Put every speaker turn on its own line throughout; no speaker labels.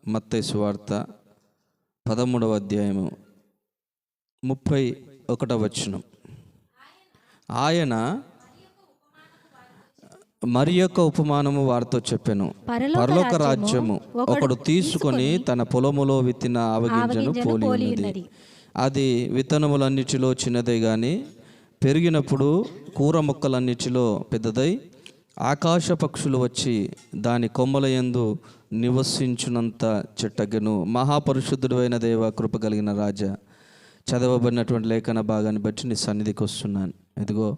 మత్తయి సువార్త 13వ అధ్యాయము 31వ వచనం. ఆయన మరి యొక్క ఉపమానము వారితో చెప్పెను, పరలోక రాజ్యము ఒకడు తీసుకొని తన పొలములో విత్తిన ఆవగింజను పోలి ఉన్నది. అది విత్తనములన్నిటిలో చిన్నదే గాని పెరిగినప్పుడు కూర మొక్కలన్నిటిలో పెద్దదై ఆకాశ పక్షులు వచ్చి దాని కొమ్మల యందు నివసించునంత చెట్టగను. మహాపరిశుద్ధుడు అయిన దేవ, కృప కలిగిన రాజా, చదవబడినటువంటి లేఖన భాగాన్ని బట్టి నీ సన్నిధికి వస్తున్నాను. ఇదిగో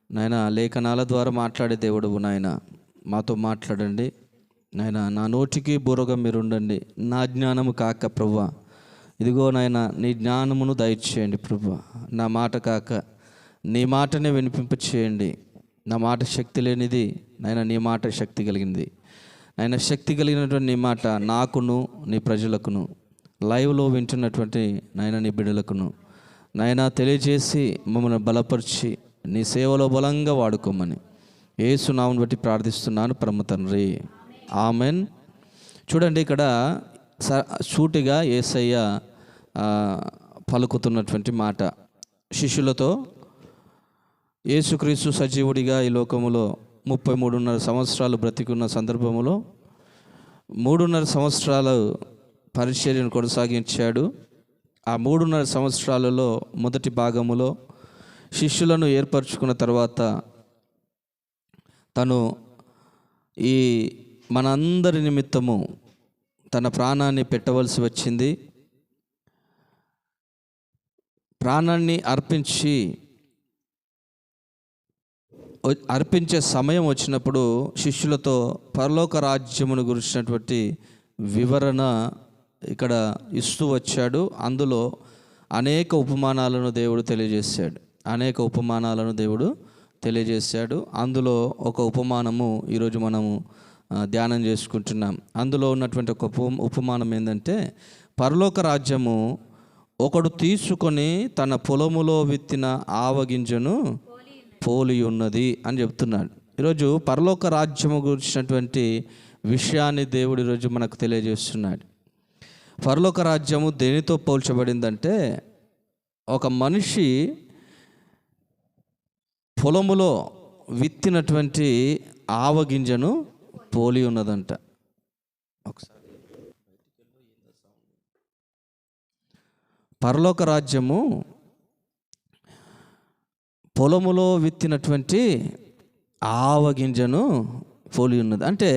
నాయన, లేఖనాల ద్వారా మాట్లాడే దేవుడువు నాయన, మాతో మాట్లాడండి నాయన. నా నోటికి బూరగా మీరు ఉండండి, నా జ్ఞానము కాక ప్రభువా. ఇదిగో నాయన, నీ జ్ఞానమును దయచేయండి ప్రభువా. నా మాట కాక నీ మాటనే వినిపింప చేయండి. నా మాట శక్తి లేనిది నాయన, నీ మాట శక్తి కలిగింది నాయన. శక్తి కలిగినటువంటి నీ మాట నాకును నీ ప్రజలకును లైవ్లో వింటున్నటువంటి నాయన నీ బిడ్డలకును నాయన తెలియజేసి మమ్మల్ని బలపరిచి నీ సేవలో బలంగా వాడుకోమని యేసు నామమును బట్టి ప్రార్థిస్తున్నాను పరమ తండ్రి, ఆమెన్. చూడండి, ఇక్కడ సూటిగా యేసయ్య పలుకుతున్నటువంటి మాట శిష్యులతో. యేసుక్రీస్తు సజీవుడిగా ఈ లోకములో 33.5 సంవత్సరాలు బ్రతికున్న సందర్భములో 3.5 సంవత్సరాలు పరిచర్యను కొనసాగించాడు. ఆ 3.5 సంవత్సరాలలో మొదటి భాగములో శిష్యులను ఏర్పరచుకున్న తర్వాత తను ఈ మనందరి నిమిత్తము తన ప్రాణాన్ని పెట్టవలసి వచ్చింది. ప్రాణాన్ని అర్పించే సమయం వచ్చినప్పుడు శిష్యులతో పరలోక రాజ్యమును గురించినటువంటి వివరణ ఇక్కడ ఇస్తూ వచ్చాడు. అందులో అనేక ఉపమానాలను దేవుడు తెలియజేశాడు. అందులో ఒక ఉపమానము ఈరోజు మనము ధ్యానం చేసుకుంటున్నాం. అందులో ఉన్నటువంటి ఒక ఉపమానం ఏంటంటే, పరలోక రాజ్యము ఒకడు తీసుకొని తన పొలములో విత్తిన ఆవగింజను పోలి ఉన్నది అని చెప్తున్నాడు. ఈరోజు పరలోక రాజ్యము గురించినటువంటి విషయాన్ని దేవుడు ఈరోజు మనకు తెలియజేస్తున్నాడు. పరలోక రాజ్యము దేనితో పోల్చబడిందంటే, ఒక మనిషి పొలములో విత్తినటువంటి ఆవగింజను పోలి ఉన్నదంట. ఒకసారి పరలోక రాజ్యము పొలములో విత్తినటువంటి ఆవగింజను పోలి ఉన్నది. అంటే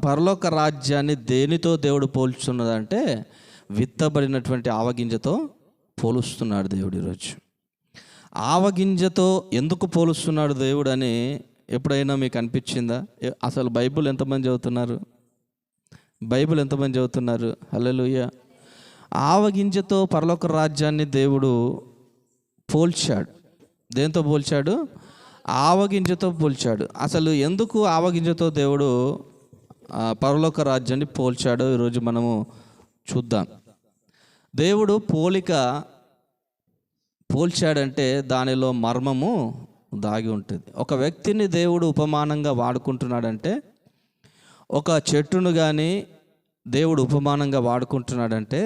పరలోక రాజ్యాన్ని దేనితో దేవుడు పోల్చున్నదంటే, విత్తబడినటువంటి ఆవగింజతో పోలుస్తున్నాడు దేవుడు. ఈరోజు ఆవగింజతో ఎందుకు పోలుస్తున్నాడు దేవుడు అని ఎప్పుడైనా మీకు అనిపించిందా? అసలు బైబిల్ ఎంతమంది చదువుతున్నారు? హల్లెలూయా. ఆవగింజతో పరలోక రాజ్యాన్ని దేవుడు పోల్చాడు. దేంతో పోల్చాడు? ఆవగింజతో పోల్చాడు. అసలు ఎందుకు ఆవగింజతో దేవుడు పరలోక రాజ్యాన్ని పోల్చాడో ఈరోజు మనము చూద్దాం. దేవుడు పోల్చాడంటే దానిలో మర్మము దాగి ఉంటుంది. ఒక వ్యక్తిని దేవుడు ఉపమానంగా వాడుకుంటున్నాడంటే, ఒక చెట్టును కానీ దేవుడు ఉపమానంగా వాడుకుంటున్నాడంటే,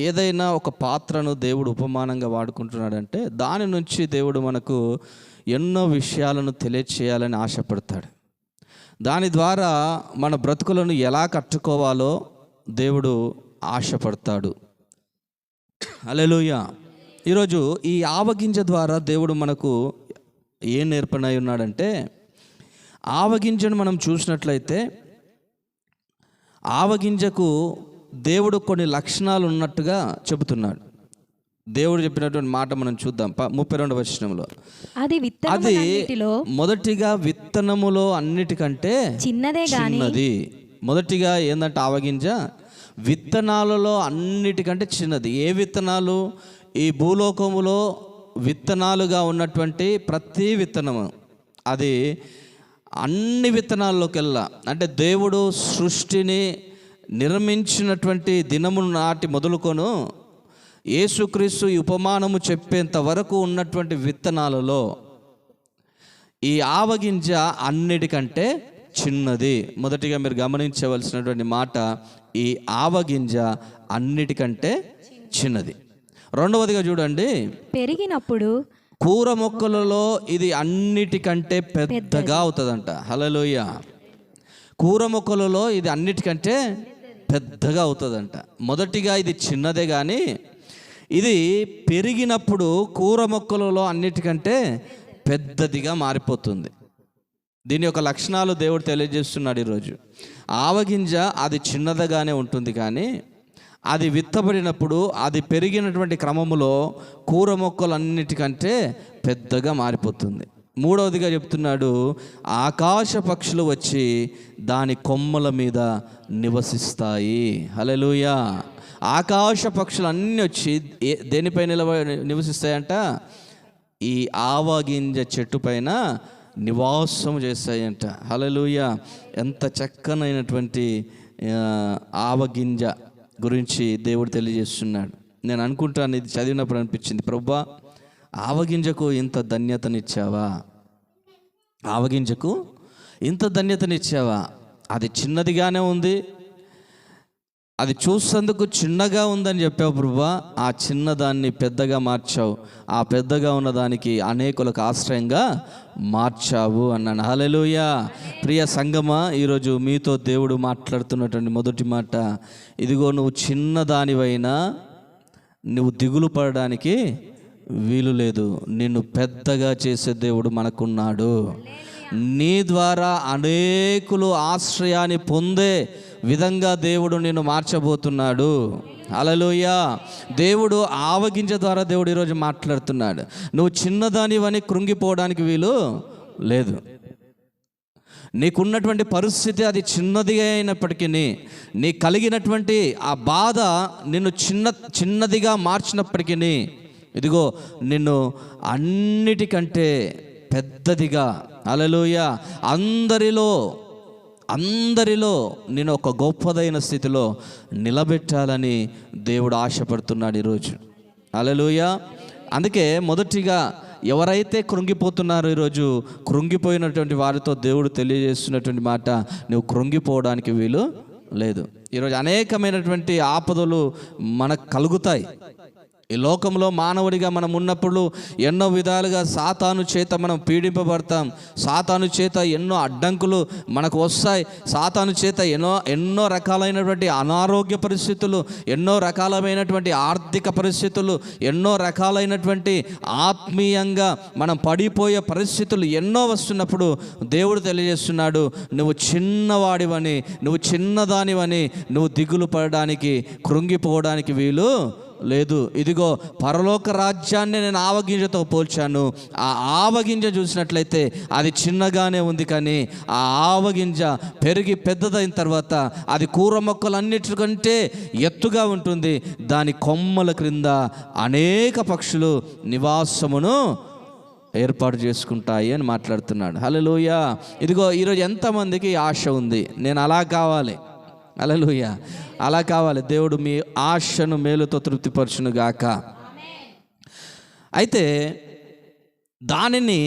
ఏదైనా ఒక పాత్రను దేవుడు ఉపమానంగా వాడుకుంటున్నాడంటే, దాని నుంచి దేవుడు మనకు ఎన్నో విషయాలను తెలియచేయాలని ఆశపడతాడు. దాని ద్వారా మన బ్రతుకులను ఎలా కట్టుకోవాలో దేవుడు ఆశపడతాడు. హల్లెలూయా. ఈరోజు ఈ ఆవగింజ ద్వారా దేవుడు మనకు ఏం నేర్పనై ఉన్నాడంటే, ఆవగింజను మనం చూసినట్లయితే ఆవగింజకు దేవుడు కొన్ని లక్షణాలు ఉన్నట్టుగా చెబుతున్నాడు. దేవుడు చెప్పినటువంటి మాట మనం చూద్దాం. 32వ వచనంలో, అది మొదటిగా విత్తనములో అన్నిటికంటే చిన్నది. మొదటిగా ఏంటంటే ఆవగింజ విత్తనాలలో అన్నిటికంటే చిన్నది. ఏ విత్తనాలు? ఈ భూలోకములో విత్తనాలుగా ఉన్నటువంటి ప్రతి విత్తనము, అది అన్ని విత్తనాల్లోకెల్లా, అంటే దేవుడు సృష్టిని నిర్మించినటువంటి దినము నాటి మొదలుకొను యేసుక్రీస్తు ఈ ఉపమానము చెప్పేంత వరకు ఉన్నటువంటి విత్తనాలలో ఈ ఆవగింజ అన్నిటికంటే చిన్నది. మొదటిగా మీరు గమనించవలసినటువంటి మాట, ఈ ఆవగింజ అన్నిటికంటే చిన్నది. రెండవదిగా చూడండి,
పెరిగినప్పుడు
కూర మొక్కలలో ఇది అన్నిటికంటే పెద్దగా అవుతుందంట. హల్లెలూయా. కూర మొక్కలలో ఇది అన్నిటికంటే పెద్దగా అవుతుందంట. మొదటిగా ఇది చిన్నదే, కానీ ఇది పెరిగినప్పుడు కూర మొక్కలలో అన్నిటికంటే పెద్దదిగా మారిపోతుంది. దీని యొక్క లక్షణాలు దేవుడు తెలియజేస్తున్నాడు ఈరోజు. ఆవగింజ అది చిన్నదిగానే ఉంటుంది, కానీ అది విత్తబడినప్పుడు అది పెరిగినటువంటి క్రమములో కూర మొక్కలన్నిటికంటే పెద్దగా మారిపోతుంది. మూడవదిగా చెప్తున్నాడు, ఆకాశ పక్షులు వచ్చి దాని కొమ్మల మీద నివసిస్తాయి. హల్లెలూయా. ఆకాశ పక్షులు అన్నీ వచ్చి దేనిపై నివసిస్తాయంట? ఈ ఆవగింజ చెట్టు పైన నివాసం చేస్తాయంట. హల్లెలూయా. ఎంత చక్కనైనటువంటి ఆవగింజ గురించి దేవుడు తెలియజేస్తున్నాడు. నేను అనుకుంటాను, ఇది చదివినప్పుడు అనిపించింది, ప్రభువా, ఆవగింజకు ఇంత ధన్యతనిచ్చావా? ఆవగింజకు ఇంత ధన్యతనిచ్చావా? అది చిన్నదిగానే ఉంది, అది చూసేందుకు చిన్నగా ఉందని చెప్పావు ప్రభువా. ఆ చిన్నదాన్ని పెద్దగా మార్చావు, ఆ పెద్దగా ఉన్నదానికి అనేకులకు ఆశ్రయంగా మార్చావు అన్నాను. హల్లెలూయా. ప్రియ సంగమా, ఈరోజు మీతో దేవుడు మాట్లాడుతున్నటువంటి మొదటి మాట, ఇదిగో నువ్వు చిన్నదానివైనా నువ్వు దిగులు పడడానికి వీలు లేదు. నిన్ను పెద్దగా చేసే దేవుడు మనకున్నాడు. నీ ద్వారా అనేకులు ఆశ్రయాన్ని పొందే విధంగా దేవుడు నిన్ను మార్చబోతున్నాడు. హల్లెలూయా. దేవుడు ఆవగింజ ద్వారా దేవుడు ఈరోజు మాట్లాడుతున్నాడు. నువ్వు చిన్నదానివని కృంగిపోవడానికి వీలు లేదు. నీకున్నటువంటి పరిస్థితి అది చిన్నది అయినప్పటికీ, నీ కలిగినటువంటి ఆ బాధ నిన్ను చిన్నదిగా మార్చినప్పటికీ, ఇదిగో నిన్ను అన్నిటికంటే పెద్దదిగా, హల్లెలూయా, అందరిలో నేను ఒక గొప్పదైన స్థితిలో నిలబెట్టాలని దేవుడు ఆశపడుతున్నాడు ఈరోజు. హల్లెలూయా. అందుకే మొదటిగా ఎవరైతే కృంగిపోతున్నారో ఈరోజు, కృంగిపోయినటువంటి వారితో దేవుడు తెలియజేస్తున్నటువంటి మాట, నువ్వు కృంగిపోవడానికి వీలు లేదు. ఈరోజు అనేకమైనటువంటి ఆపదలు మనకు కలుగుతాయి. ఈ లోకంలో మానవుడిగా మనం ఉన్నప్పుడు ఎన్నో విధాలుగా సాతాను చేత మనం పీడింపబడతాం. సాతాను చేత ఎన్నో అడ్డంకులు మనకు వస్తాయి. సాతాను చేత ఎన్నో రకాలైనటువంటి అనారోగ్య పరిస్థితులు, ఎన్నో రకాలైనటువంటి ఆర్థిక పరిస్థితులు, ఎన్నో రకాలైనటువంటి ఆత్మీయంగా మనం పడిపోయే పరిస్థితులు ఎన్నో వస్తున్నప్పుడు దేవుడు తెలియజేస్తున్నాడు, నువ్వు చిన్నవాడివని, నువ్వు చిన్నదానివని నువ్వు దిగులు పడడానికి, కృంగిపోవడానికి వీలు లేదు. ఇదిగో పరలోక రాజ్యాన్ని నేను ఆవగింజతో పోల్చాను. ఆ ఆవగింజ చూసినట్లయితే అది చిన్నగానే ఉంది, కానీ ఆ ఆవగింజ పెరిగి పెద్దదైన తర్వాత అది కూర మొక్కలన్నిటికంటే ఎత్తుగా ఉంటుంది. దాని కొమ్మల క్రింద అనేక పక్షులు నివాసమును ఏర్పాటు చేసుకుంటాయి అని మాట్లాడుతున్నాడు. హల్లెలూయా. ఇదిగో ఈరోజు ఎంతమందికి ఆశ ఉంది, నేను అలా కావాలి. హల్లెలూయా. అలా కావాలి. దేవుడు మీ ఆశను మేలుతో తృప్తిపరచును గాక. అయితే దానిని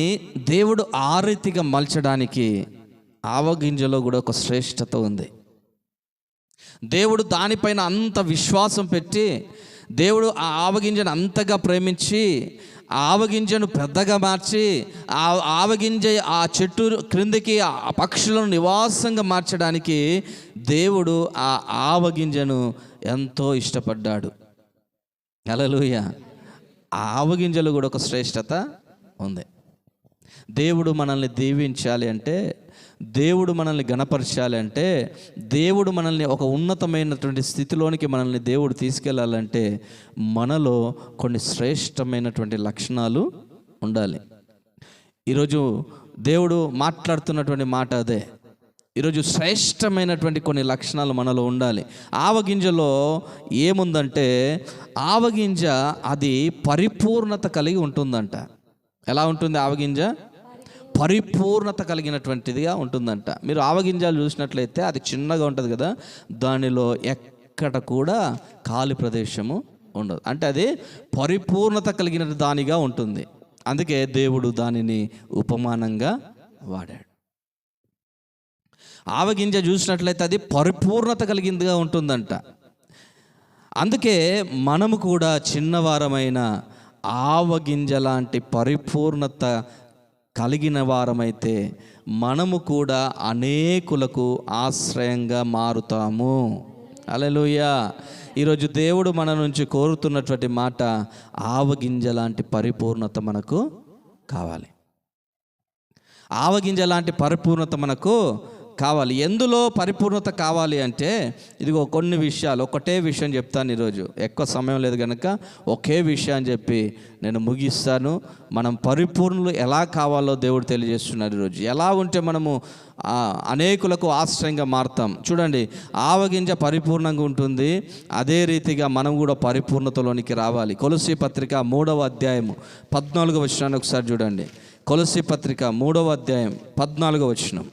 దేవుడు ఆ రీతిగా మలచడానికి ఆవగింజలో కూడా ఒక శ్రేష్టత ఉంది. దేవుడు దానిపైన అంత విశ్వాసం పెట్టి, దేవుడు ఆ ఆవగింజను అంతగా ప్రేమించి, ఆ ఆవగింజను పెద్దగా మార్చి, ఆ ఆవగింజ ఆ చెట్టు క్రిందికి ఆ పక్షులను నివాసంగా మార్చడానికి దేవుడు ఆ ఆవగింజను ఎంతో ఇష్టపడ్డాడు. హల్లెలూయా. ఆ ఆవగింజలో కూడా ఒక శ్రేష్టత ఉంది. దేవుడు మనల్ని దీవించాలి అంటే, దేవుడు మనల్ని గణపరచాలి అంటే, దేవుడు మనల్ని ఒక ఉన్నతమైనటువంటి స్థితిలోనికి మనల్ని దేవుడు తీసుకెళ్ళాలంటే మనలో కొన్ని శ్రేష్టమైనటువంటి లక్షణాలు ఉండాలి. ఈరోజు దేవుడు మాట్లాడుతున్నటువంటి మాట అదే. ఈరోజు శ్రేష్టమైనటువంటి కొన్ని లక్షణాలు మనలో ఉండాలి. ఆవగింజలో ఏముందంటే, ఆవగింజ అది పరిపూర్ణత కలిగి ఉంటుందంట. ఎలా ఉంటుంది ఆవగింజ? పరిపూర్ణత కలిగినటువంటిదిగా ఉంటుందంట. మీరు ఆవగింజలు చూసినట్లయితే అది చిన్నగా ఉంటుంది కదా, దానిలో ఎక్కడ కూడా ఖాళీ ప్రదేశము ఉండదు. అంటే అది పరిపూర్ణత కలిగిన దానిగా ఉంటుంది. అందుకే దేవుడు దానిని ఉపమానంగా వాడాడు. ఆవగింజ చూసినట్లయితే అది పరిపూర్ణత కలిగిందిగా ఉంటుందంట. అందుకే మనము కూడా చిన్నవారమైన ఆవగింజ లాంటి పరిపూర్ణత కలిగిన వారమైతే మనము కూడా అనేకులకు ఆశ్రయంగా మారుతాము. హల్లెలూయా. ఈరోజు దేవుడు మన నుంచి కోరుతున్నటువంటి మాట, ఆవగింజ లాంటి పరిపూర్ణత మనకు కావాలి. ఆవగింజ లాంటి పరిపూర్ణత మనకు కావాలి. ఎందులో పరిపూర్ణత కావాలి అంటే, ఇదిగో కొన్ని విషయాలు, ఒకటే విషయం చెప్తాను ఈరోజు, ఎక్కువ సమయం లేదు కనుక ఒకే విషయం చెప్పి నేను ముగిస్తాను. మనం పరిపూర్ణులు ఎలా కావాలో దేవుడు తెలియజేస్తున్నారు ఈరోజు. ఎలా ఉంటే మనము అనేకులకు ఆశ్రయంగా మారుతాం. చూడండి, ఆవగింజ పరిపూర్ణంగా ఉంటుంది, అదే రీతిగా మనం కూడా పరిపూర్ణతలోనికి రావాలి. కొలస్సీ పత్రిక 3వ అధ్యాయము 14వ వచనాన్ని ఒకసారి చూడండి. కొలస్సీ పత్రిక 3వ అధ్యాయం 14వ వచనం.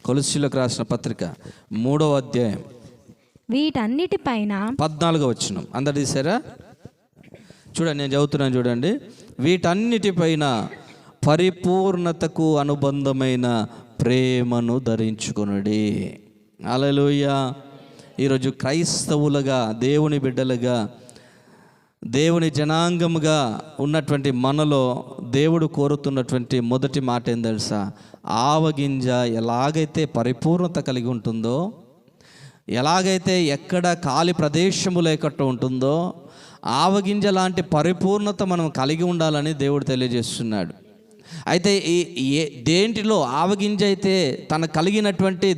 కొలస్సీలకు రాసిన పత్రిక 3వ అధ్యాయం
వీటన్నిటిపైన
14వ వచనం. అందరు తీసారా? చూడండి, నేను చదువుతున్నాను చూడండి. వీటన్నిటిపైన పరిపూర్ణతకు అనుబంధమైన ప్రేమను ధరించుకొనుడి. హల్లెలూయా. ఈరోజు క్రైస్తవులుగా, దేవుని బిడ్డలుగా, దేవుని జనాంగముగా ఉన్నటువంటి మనలో దేవుడు కోరుతున్నటువంటి మొదటి మాట ఏం తెలుసా? ఆవగింజ ఎలాగైతే పరిపూర్ణత కలిగి ఉంటుందో, ఎలాగైతే ఎక్కడ ఖాళీ ప్రదేశము లేకుండా ఉంటుందో, ఆవగింజ లాంటి పరిపూర్ణత మనం కలిగి ఉండాలని దేవుడు తెలియజేస్తున్నాడు. అయితే దేంటిలో ఆవగింజ అయితే తన కలిగినటువంటి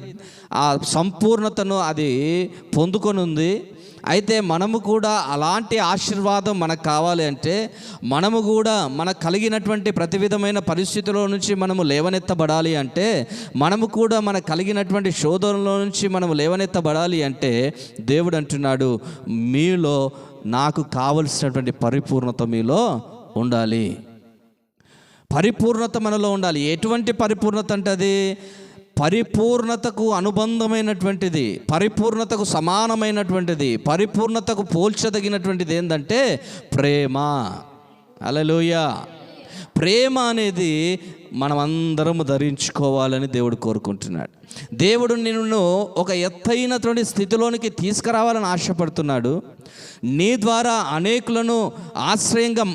ఆ సంపూర్ణతను అది పొందుకొని ఉంది. అయితే మనము కూడా అలాంటి ఆశీర్వాదం మనకు కావాలి అంటే, మనము కూడా మనకు కలిగినటువంటి ప్రతి విధమైన పరిస్థితుల్లో నుంచి మనము లేవనెత్తబడాలి అంటే, మనము కూడా మనకు కలిగినటువంటి శోధనలో నుంచి మనము లేవనెత్తబడాలి అంటే, దేవుడు అంటున్నాడు, మీలో నాకు కావలసినటువంటి పరిపూర్ణత మీలో ఉండాలి. పరిపూర్ణత మనలో ఉండాలి. ఎటువంటి పరిపూర్ణత అంటే అది పరిపూర్ణతకు అనుబంధమైనటువంటిది, పరిపూర్ణతకు సమానమైనటువంటిది, పరిపూర్ణతకు పోల్చదగినటువంటిది ఏంటంటే ప్రేమ. హల్లెలూయా. ప్రేమ అనేది మనమందరము ధరించుకోవాలని దేవుడు కోరుకుంటున్నాడు. దేవుడు నిన్ను ఒక ఎత్తైనటువంటి స్థితిలోనికి తీసుకురావాలని ఆశపడుతున్నాడు. నీ ద్వారా అనేకులను ఆశ్రయంగా,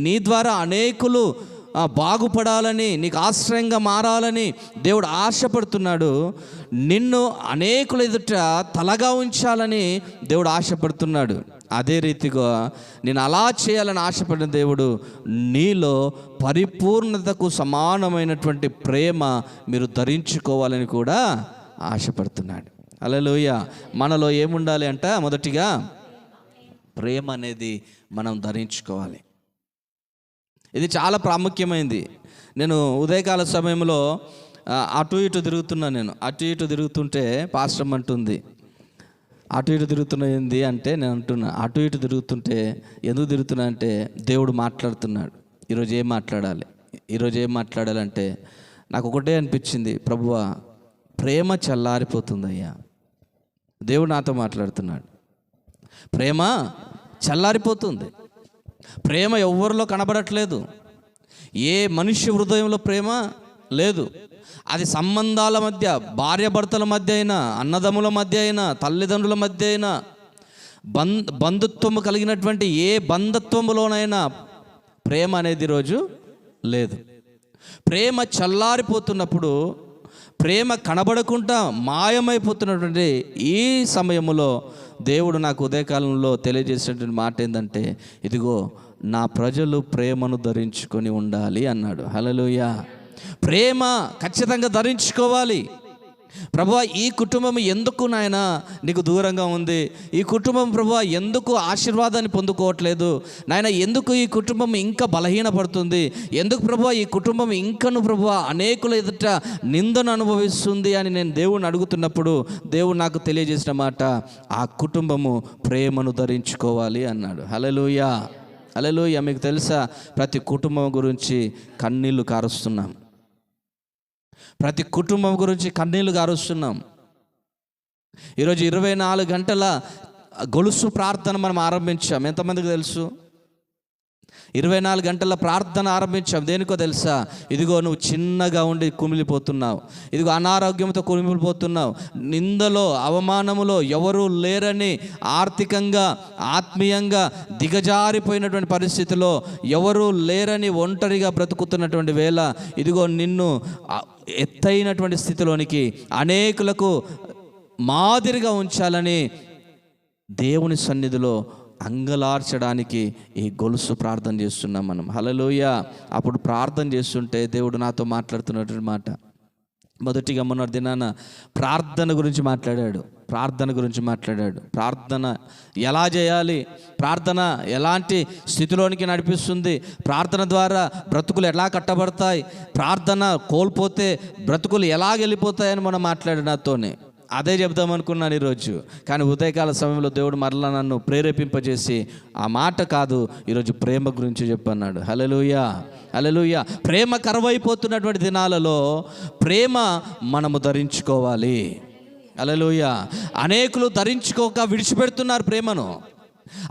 నీ ద్వారా అనేకులు బాగుపడాలని, నీకు ఆశ్రయంగా మారాలని దేవుడు ఆశపడుతున్నాడు. నిన్ను అనేకుల ఎదుట తలగా ఉంచాలని దేవుడు ఆశపడుతున్నాడు. అదే రీతిగా నేను అలా చేయాలని ఆశపడిన దేవుడు నీలో పరిపూర్ణతకు సమానమైనటువంటి ప్రేమ మీరు ధరించుకోవాలని కూడా ఆశపడుతున్నాడు. హల్లెలూయా. మనలో ఏముండాలి అంట? మొదటిగా ప్రేమ అనేది మనం ధరించుకోవాలి. ఇది చాలా ప్రాముఖ్యమైనది. నేను ఉదయకాల సమయంలో అటు ఇటు తిరుగుతున్నాను. నేను అటు ఇటు తిరుగుతుంటే పాస్టర్ అంటుంది, అటు ఇటు తిరుగుతున్నది అంటే, నేను అంటున్నా అటు ఇటు తిరుగుతుంటే ఎందుకు తిరుగుతున్నా అంటే, దేవుడు మాట్లాడుతున్నాడు. ఈరోజు ఏం మాట్లాడాలంటే నాకు ఒకటే అనిపించింది, ప్రభువా ప్రేమ చల్లారిపోతుందయ్యా. దేవుడు నాతో మాట్లాడుతున్నాడు. ప్రేమ చల్లారిపోతుంది. ప్రేమ ఎవరిలో కనబడట్లేదు. ఏ మనిషి హృదయంలో ప్రేమ లేదు. అది సంబంధాల మధ్య, భార్యాభర్తల మధ్య అయినా, అన్నదమ్ముల మధ్య అయినా, తల్లిదండ్రుల మధ్య అయినా, బంధుత్వము కలిగినటువంటి ఏ బంధత్వములోనైనా ప్రేమ అనేది ఈరోజు లేదు. ప్రేమ చల్లారిపోతున్నప్పుడు, ప్రేమ కనబడకుండా మాయమైపోతున్నటువంటి ఈ సమయంలో దేవుడు నాకు ఉదయకాలంలో తెలియజేసినటువంటి మాట ఏంటంటే, ఇదిగో నా ప్రజలు ప్రేమను ధరించుకొని ఉండాలి అన్నాడు. హల్లెలూయా. ప్రేమ ఖచ్చితంగా ధరించుకోవాలి. ప్రభువా ఈ కుటుంబం ఎందుకు నాయన నీకు దూరంగా ఉంది? ఈ కుటుంబం ప్రభువా ఎందుకు ఆశీర్వాదాన్ని పొందుకోవట్లేదు? నాయన ఎందుకు ఈ కుటుంబం ఇంకా బలహీనపడుతుంది? ఎందుకు ప్రభువా ఈ కుటుంబం ఇంకను ప్రభువా అనేకుల ఎదుట నిందను అనుభవిస్తుంది అని నేను దేవుణ్ణి అడుగుతున్నప్పుడు దేవుడు నాకు తెలియజేసిన మాట, ఆ కుటుంబము ప్రేమను ధరించుకోవాలి అన్నాడు. హల్లెలూయా. హల్లెలూయా. మీకు తెలుసా, ప్రతి కుటుంబం గురించి కన్నీళ్లు కారుస్తున్నాం. ప్రతి కుటుంబం గురించి కన్నీళ్లు కారుస్తున్నాం. ఈరోజు 24 గంటల గొలుసు ప్రార్థన మనం ఆరంభించాం. ఎంతమందికి తెలుసు? 24 గంటల ప్రార్థన ఆరంభించాం. దేనికో తెలుసా? ఇదిగో నువ్వు చిన్నగా ఉండి కుమిలిపోతున్నావు, ఇదిగో అనారోగ్యంతో కుమిలిపోతున్నావు, నిందలో అవమానములో ఎవరూ లేరని, ఆర్థికంగా ఆత్మీయంగా దిగజారిపోయినటువంటి పరిస్థితిలో ఎవరూ లేరని ఒంటరిగా బ్రతుకుతున్నటువంటి వేళ ఇదిగో నిన్ను ఎత్తైనటువంటి స్థితిలోనికి అనేకులకు మాదిరిగా ఉంచాలని దేవుని సన్నిధిలో అంగలార్చడానికి ఈ గొలుసు ప్రార్థన చేస్తున్నాం మనం. హల్లెలూయా. అప్పుడు ప్రార్థన చేస్తుంటే దేవుడు నాతో మాట్లాడుతున్నటువంటి మాట, మొదటిగా మొన్న దినాన ప్రార్థన గురించి మాట్లాడాడు. ప్రార్థన ఎలా చేయాలి, ప్రార్థన ఎలాంటి స్థితిలోనికి నడిపిస్తుంది, ప్రార్థన ద్వారా బ్రతుకులు ఎలా కట్టబడతాయి, ప్రార్థన కోల్పోతే బ్రతుకులు ఎలా వెళ్ళిపోతాయని మనం మాట్లాడాడు నాతోనే. అదే చెప్దామనుకున్నాను ఈరోజు, కానీ ఉదయకాల సమయంలో దేవుడు మరలా నన్ను ప్రేరేపింపజేసి ఆ మాట కాదు, ఈరోజు ప్రేమ గురించి చెప్పన్నాడు. హల్లెలూయా, హల్లెలూయా. ప్రేమ కరువైపోతున్నటువంటి దినాలలో ప్రేమ మనము ధరించుకోవాలి. హల్లెలూయా. అనేకులు ధరించుకోక విడిచిపెడుతున్నారు ప్రేమను.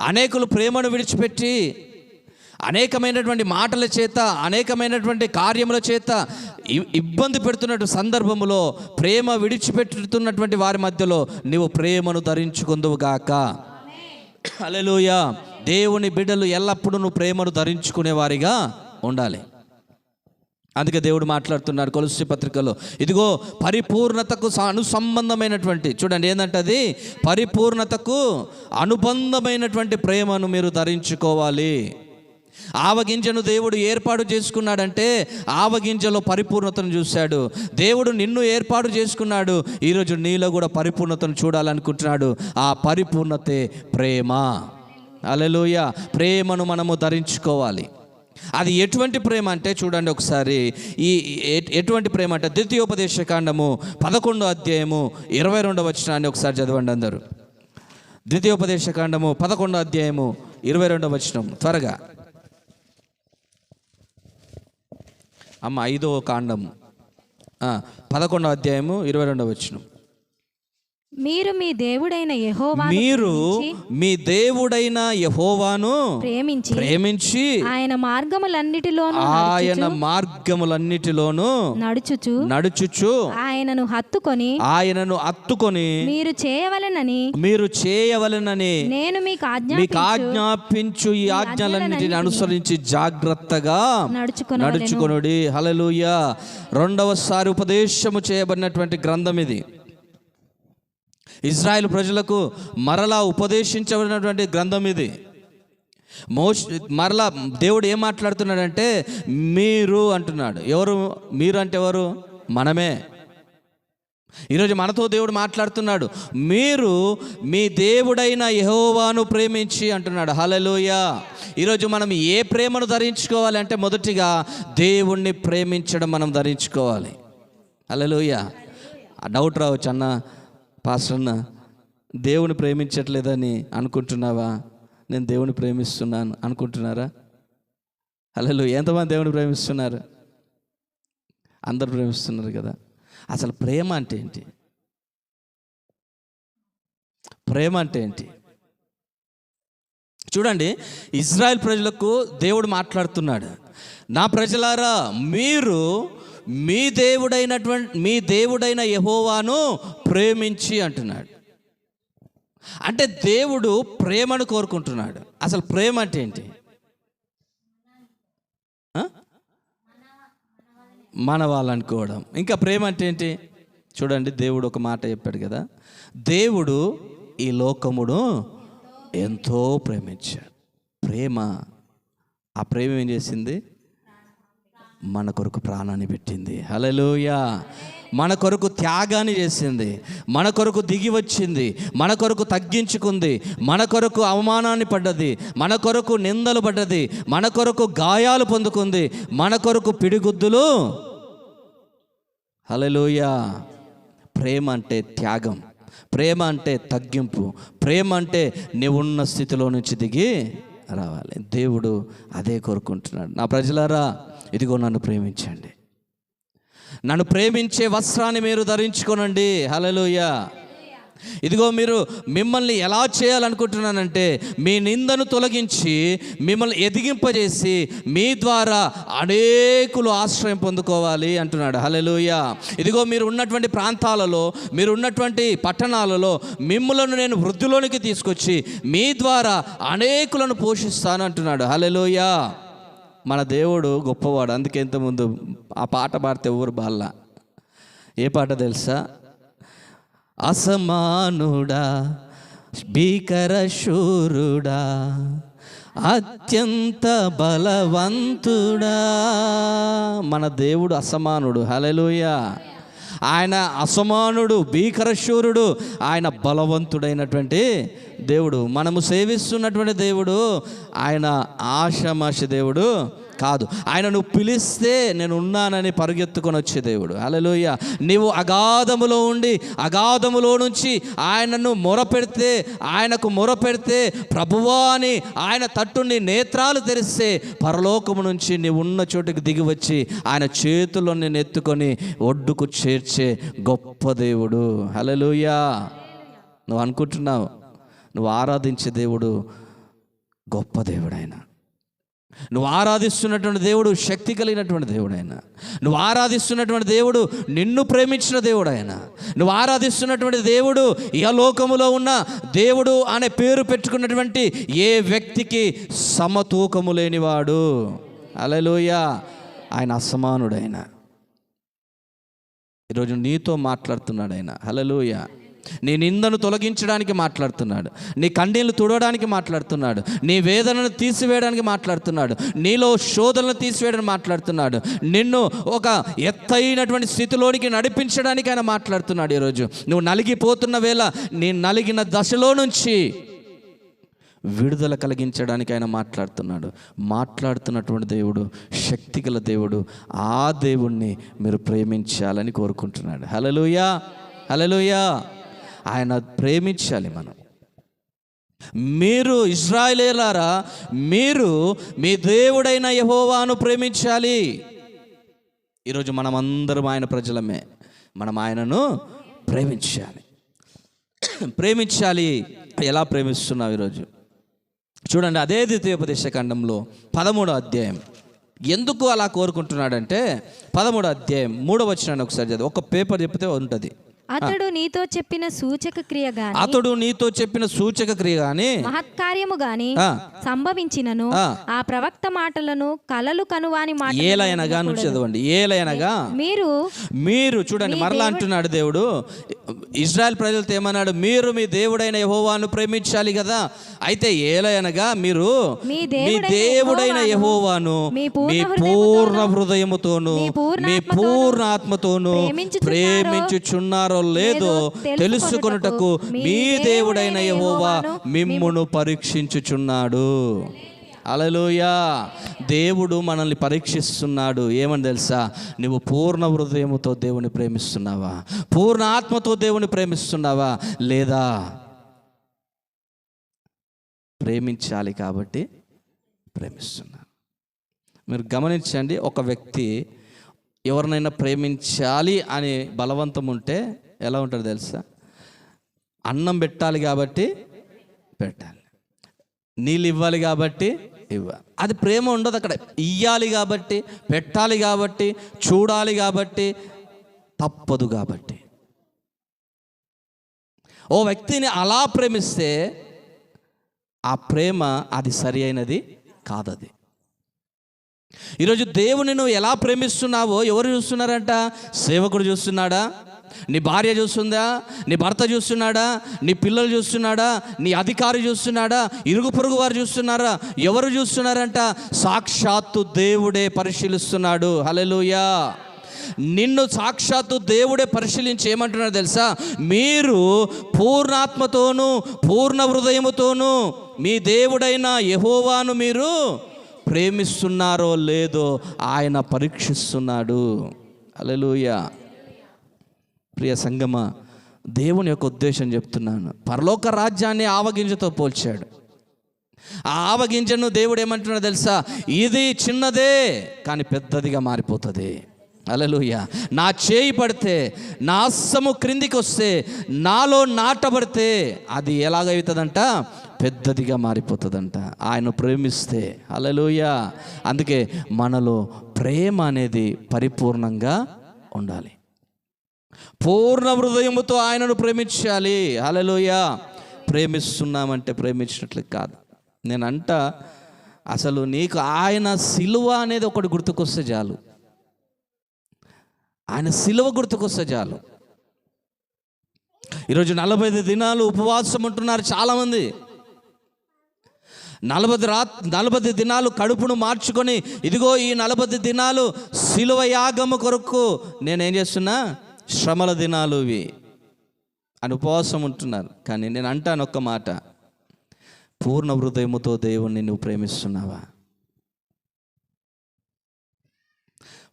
అనేకులు ప్రేమను విడిచిపెట్టి అనేకమైనటువంటి మాటల చేత, అనేకమైనటువంటి కార్యముల చేత ఇబ్బంది పెడుతున్నటువంటి సందర్భంలో ప్రేమ విడిచిపెట్టుతున్నటువంటి వారి మధ్యలో నీవు ప్రేమను ధరించుకుందువుగాక. హల్లెలూయా. దేవుని బిడ్డలు ఎల్లప్పుడూ నువ్వు ప్రేమను ధరించుకునే వారిగా ఉండాలి. అందుకే దేవుడు మాట్లాడుతున్నాడు కొలస్సీ పత్రికలో, ఇదిగో పరిపూర్ణతకు అనుసంబంధమైనటువంటి, చూడండి ఏంటంటే అది పరిపూర్ణతకు అనుబంధమైనటువంటి ప్రేమను మీరు ధరించుకోవాలి. ఆవగింజను దేవుడు ఏర్పాటు చేసుకున్నాడంటే ఆవగింజలో పరిపూర్ణతను చూశాడు. దేవుడు నిన్ను ఏర్పాటు చేసుకున్నాడు, ఈరోజు నీలో కూడా పరిపూర్ణతను చూడాలనుకుంటున్నాడు. ఆ పరిపూర్ణతే ప్రేమ. హల్లెలూయా. ప్రేమను మనము ధరించుకోవాలి. అది ఎటువంటి ప్రేమ అంటే చూడండి ఒకసారి, ఎటువంటి ప్రేమ అంటే ద్వితీయోపదేశకాండము 11వ అధ్యాయము 22వ వచనాన్ని ఒకసారి చదవండి అందరూ. ద్వితీయోపదేశకాండము 11వ అధ్యాయము 22వ వచనం త్వరగా. 5వ కాండము 11వ అధ్యాయము 22వ వచనం.
మీరు మీ దేవుడైన
యెహోవాను ప్రేమించి
ఆయన మార్గములన్నిటిలోను నడుచుచు ఆయనను హత్తుకొని మీరు చేయవలెనని నేను మీకు
ఆజ్ఞాపించు ఈ ఆజ్ఞలన్నిటిని అనుసరించి జాగ్రత్తగా నడుచుకొనుడి. హల్లెలూయా. రెండవసారి ఉపదేశము చేయబడినటువంటి గ్రంథం ఇది. ఇజ్రాయెల్ ప్రజలకు మరలా ఉపదేశించబడినటువంటి గ్రంథం ఇది. మరలా దేవుడు ఏం మాట్లాడుతున్నాడంటే మీరు అంటున్నాడు. ఎవరు మీరు అంటే ఎవరు? మనమే. ఈరోజు మనతో దేవుడు మాట్లాడుతున్నాడు, మీరు మీ దేవుడైన యెహోవాను ప్రేమించి అంటున్నాడు. హల్లెలూయా. ఈరోజు మనం ఏ ప్రేమను ధరించుకోవాలి అంటే మొదటిగా దేవుణ్ణి ప్రేమించడం మనం ధరించుకోవాలి. హల్లెలూయా. డౌట్ రావచ్చు, అన్న పాస్టర్ అన్న దేవుని ప్రేమించట్లేదని అనుకుంటున్నావా? నేను దేవుని ప్రేమిస్తున్నాను అనుకుంటున్నారా? హల్లెలూయా. ఎంతమంది దేవుని ప్రేమిస్తున్నారు? అందరు ప్రేమిస్తున్నారు కదా. అసలు ప్రేమ అంటే ఏంటి? ప్రేమ అంటే ఏంటి? చూడండి, ఇజ్రాయెల్ ప్రజలకు దేవుడు మాట్లాడుతున్నాడు, నా ప్రజలారా మీరు మీ దేవుడైన యెహోవాను ప్రేమించి అంటున్నాడు. అంటే దేవుడు ప్రేమను కోరుకుంటున్నాడు. అసలు ప్రేమ అంటే ఏంటి? మన వాళ్ళనుకోవడం. ఇంకా ప్రేమ అంటే ఏంటి? చూడండి, దేవుడు ఒక మాట చెప్పాడు కదా, దేవుడు ఈ లోకమును ఎంతో ప్రేమించాడు. ప్రేమ, ఆ ప్రేమ ఏం చేసింది? మన కొరకు ప్రాణాన్ని పెట్టింది. హల్లెలూయా. మన కొరకు త్యాగాన్ని చేసింది, మన కొరకు దిగి వచ్చింది, మన కొరకు తగ్గించుకుంది, మన కొరకు అవమానాన్ని పడ్డది, మన కొరకు నిందలు పడ్డది, మన కొరకు గాయాలు పొందుకుంది, మన కొరకు పిడిగుద్దులు. హల్లెలూయా. ప్రేమ అంటే త్యాగం, ప్రేమ అంటే తగ్గింపు, ప్రేమ అంటే నీవున్న స్థితిలో నుంచి దిగి రావాలి. దేవుడు అదే కోరుకుంటున్నాడు. నా ప్రజలారా, ఇదిగో నన్ను ప్రేమించండి, నన్ను ప్రేమించే వస్త్రాన్ని మీరు ధరించుకోనండి. హల్లెలూయా. ఇదిగో మీరు మిమ్మల్ని ఎలా చేయాలనుకుంటున్నానంటే మీ నిందను తొలగించి మిమ్మల్ని ఎదిగింపజేసి మీ ద్వారా అనేకులు ఆశ్రయం పొందుకోవాలి అంటున్నాడు. హల్లెలూయా. ఇదిగో మీరు ఉన్నటువంటి ప్రాంతాలలో, మీరు ఉన్నటువంటి పట్టణాలలో మిమ్మలను నేను వృద్ధిలోనికి తీసుకొచ్చి మీ ద్వారా అనేకులను పోషిస్తాను అంటున్నాడు. హల్లెలూయా. మన దేవుడు గొప్పవాడు. అందుకే ఇంతకుముందు ఆ పాట పాడితే ఎవరు బాల్లా. ఏ పాట తెలుసా? అసమానుడా, భీకర శూరుడా, అత్యంత బలవంతుడా. మన దేవుడు అసమానుడు. హల్లెలూయా. ఆయన అసమానుడు, భీకర శూరుడు, ఆయన బలవంతుడైనటువంటి దేవుడు. మనము సేవిస్తున్నటువంటి దేవుడు ఆయన ఆషామాషి దేవుడు కాదు. ఆయన నువ్వు పిలిస్తే నేను ఉన్నానని పరుగెత్తుకొని వచ్చే దేవుడు. హల్లెలూయా. నీవు అగాధములో ఉండి అగాధములో నుంచి ఆయనను మొరపెడితే, ఆయనకు మొరపెడితే ప్రభువా అని ఆయన తట్టుని నేత్రాలు తెరిస్తే పరలోకము నుంచి నీవు ఉన్న చోటుకి దిగి వచ్చి ఆయన చేతుల్లో నేను ఎత్తుకొని ఒడ్డుకు చేర్చే గొప్ప దేవుడు. హల్లెలూయా. నువ్వు అనుకుంటున్నావు నువ్వు ఆరాధించే దేవుడు గొప్ప దేవుడు. ఆయన నువ్వు ఆరాధిస్తున్నటువంటి దేవుడు శక్తి కలిగినటువంటి దేవుడు. ఆయన నువ్వు ఆరాధిస్తున్నటువంటి దేవుడు నిన్ను ప్రేమించిన దేవుడు. ఆయన నువ్వు ఆరాధిస్తున్నటువంటి దేవుడు ఇహలోకములో ఉన్న దేవుడు అనే పేరు పెట్టుకున్నటువంటి ఏ వ్యక్తికి సమతూకము లేనివాడు. హల్లెలూయా. ఆయన అసమానుడైన ఈరోజు నీతో మాట్లాడుతున్నాడు ఆయన. హల్లెలూయా. నీ నిందను తొలగించడానికి మాట్లాడుతున్నాడు, నీ కన్నీళ్లు తుడవడానికి మాట్లాడుతున్నాడు, నీ వేదనను తీసివేయడానికి మాట్లాడుతున్నాడు, నీలో శోధనను తీసివేయడానికి మాట్లాడుతున్నాడు, నిన్ను ఒక ఎత్తైనటువంటి స్థితిలోనికి నడిపించడానికి ఆయన మాట్లాడుతున్నాడు. ఈరోజు నువ్వు నలిగిపోతున్న వేళ నీ నలిగిన దశలో నుంచి విడుదల కలిగించడానికి ఆయన మాట్లాడుతున్నాడు. మాట్లాడుతున్నటువంటి దేవుడు శక్తిగల దేవుడు. ఆ దేవుణ్ణి మీరు ప్రేమించాలని కోరుకుంటున్నాడు. హల్లెలూయా. హల్లెలూయా. ఆయన ప్రేమించాలి మనం. మీరు ఇశ్రాయేలీయులారా, మీరు మీ దేవుడైన యెహోవాను ప్రేమించాలి. ఈరోజు మనం అందరం ఆయన ప్రజలమే. మనం ఆయనను ప్రేమించాలి. ప్రేమించాలి. ఎలా ప్రేమిస్తున్నావు ఈరోజు? చూడండి, అదే ద్వితీయోపదేశ ఖండంలో 13వ అధ్యాయం ఎందుకు అలా కోరుకుంటున్నాడంటే 13వ అధ్యాయం 3వ వచనాన్ని ఒకసారి చదివి, ఒక పేపర్ చెప్తే ఉంటుంది.
అతడు నీతో చెప్పిన సూచక క్రియ గాని,
అతడు నీతో చెప్పిన సూచక క్రియ గాని,
మహత్కార్యము గాని సంభవించినను ఆ ప్రవక్త మాటలను కలలు కనువాని మాట
ఏలయనగా నుంచి చదవండి. ఏలయనగా మీరు చూడండి, మరలా అంటున్నాడు దేవుడు ఇశ్రాయేల్ ప్రజలతో ఏమన్నాడు? మీరు మీ దేవుడైన యెహోవాను ప్రేమించాలి కదా. అయితే ఏలయనగా మీరు మీ దేవుడైన యెహోవాను మీ పూర్ణ హృదయముతోను మీ పూర్ణ ఆత్మతోను ప్రేమించుచున్నారో లేదో తెలుసుకొనుటకు మీ దేవుడైన యెహోవా మిమ్మును పరీక్షించుచున్నాడు. హల్లెలూయా. దేవుడు మనల్ని పరీక్షిస్తున్నాడు. ఏమని తెలుసా? నువ్వు పూర్ణ హృదయముతో దేవుని ప్రేమిస్తున్నావా? పూర్ణ ఆత్మతో దేవుని ప్రేమిస్తున్నావా? లేదా? ప్రేమించాలి కాబట్టి ప్రేమిస్తున్నా. మీరు గమనించండి, ఒక వ్యక్తి ఎవరినైనా ప్రేమించాలి అని బలవంతం ఉంటే ఎలా ఉంటాడు తెలుసా? అన్నం పెట్టాలి కాబట్టి పెట్టాలి, నీళ్ళు ఇవ్వాలి కాబట్టి ఇవ్వాలి. అది ప్రేమ ఉండదు అక్కడ. ఇయ్యాలి కాబట్టి, పెట్టాలి కాబట్టి, చూడాలి కాబట్టి, తప్పదు కాబట్టి. ఓ వ్యక్తిని అలా ప్రేమిస్తే ఆ ప్రేమ అది సరి అయినది కాదది. ఈరోజు దేవుని నువ్వు ఎలా ప్రేమిస్తున్నావో ఎవరు చూస్తున్నారంట? సేవకుడు చూస్తున్నాడా? నీ భార్య చూస్తుందా? నీ భర్త చూస్తున్నాడా? నీ పిల్లలు చూస్తున్నాడా? నీ అధికారి చూస్తున్నాడా? ఇరుగు పొరుగు వారు చూస్తున్నారా? ఎవరు చూస్తున్నారంట? సాక్షాత్తు దేవుడే పరిశీలిస్తున్నాడు. హల్లెలూయా. నిన్ను సాక్షాత్తు దేవుడే పరిశీలించి ఏమంటున్నాడు తెలుసా? మీరు పూర్ణాత్మతోనూ పూర్ణ హృదయముతోనూ మీ దేవుడైన యెహోవాను మీరు ప్రేమిస్తున్నారో లేదో ఆయన పరీక్షిస్తున్నాడు. హల్లెలూయా. ప్రియ సంగమా, దేవుని యొక్క ఉద్దేశం చెప్తున్నాను. పరలోక రాజ్యాన్ని ఆవగింజతో పోల్చాడు. ఆ ఆవగింజను దేవుడు ఏమంటున్నాడు తెలుసా? ఇది చిన్నదే కానీ పెద్దదిగా మారిపోతుంది. హల్లెలూయా. నా చేయి పడితే, నా హస్తము క్రిందికి వస్తే, నాలో నాటబడితే అది ఎలాగవుతుందంట? పెద్దదిగా మారిపోతుందంట ఆయన ప్రేమిస్తే. హల్లెలూయా. అందుకే మనలో ప్రేమ అనేది పరిపూర్ణంగా ఉండాలి. పూర్ణ హృదయముతో ఆయనను ప్రేమించాలి. హల్లెలూయా. ప్రేమిస్తున్నామంటే ప్రేమించినట్లు కాదు. నేనంట అసలు నీకు ఆయన సిలువ అనేది ఒకటి గుర్తుకొస్తే చాలు. ఆయన సిలువ గుర్తుకొస్తే చాలు. ఈరోజు 40 దినాలు ఉపవాసం ఉంటున్నారు చాలామంది. 40 దినాలు కడుపును మార్చుకొని, ఇదిగో ఈ 40 దినాలు సిలువ యాగము కొరకు నేనేం చేస్తున్నా, శ్రమల దినాలు ఇవి అని ఉపవాసం ఉంటున్నారు. కానీ నేను అంటాను ఒక్క మాట, పూర్ణ హృదయముతో దేవుణ్ణి నువ్వు ప్రేమిస్తున్నావా?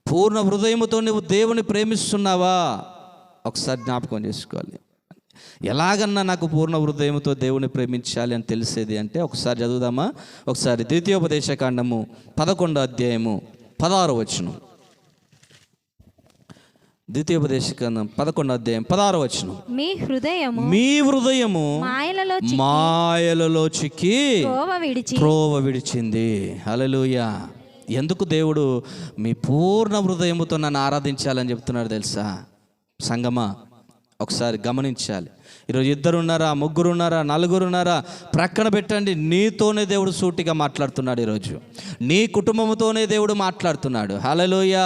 పూర్ణ హృదయముతో నువ్వు దేవుని ప్రేమిస్తున్నావా? ఒకసారి జ్ఞాపకం చేసుకోవాలి. ఎలాగన్నా నాకు పూర్ణ హృదయంతో దేవుని ప్రేమించాలి అని తెలిసేది అంటే ఒకసారి చదువుదామా? ఒకసారి ద్వితీయోపదేశకాండము 11వ అధ్యాయము 16వ వచనం. ద్వితీయోపదేశకాండం 11వ అధ్యాయం 16వ వచనం. మీ హృదయము మాయలలో చిక్కి త్రోవ విడిచింది. హల్లెలూయా. ఎందుకు దేవుడు మీ పూర్ణ హృదయముతో నన్ను ఆరాధించాలని చెప్తున్నాడు తెలుసా? సంగమా, ఒకసారి గమనించాలి. ఈరోజు 2 ఉన్నారా, 3 ఉన్నారా, 4 ఉన్నారా, ప్రక్కన పెట్టండి. నీతోనే దేవుడు సూటిగా మాట్లాడుతున్నాడు. ఈరోజు నీ కుటుంబంతోనే దేవుడు మాట్లాడుతున్నాడు. హల్లెలూయా.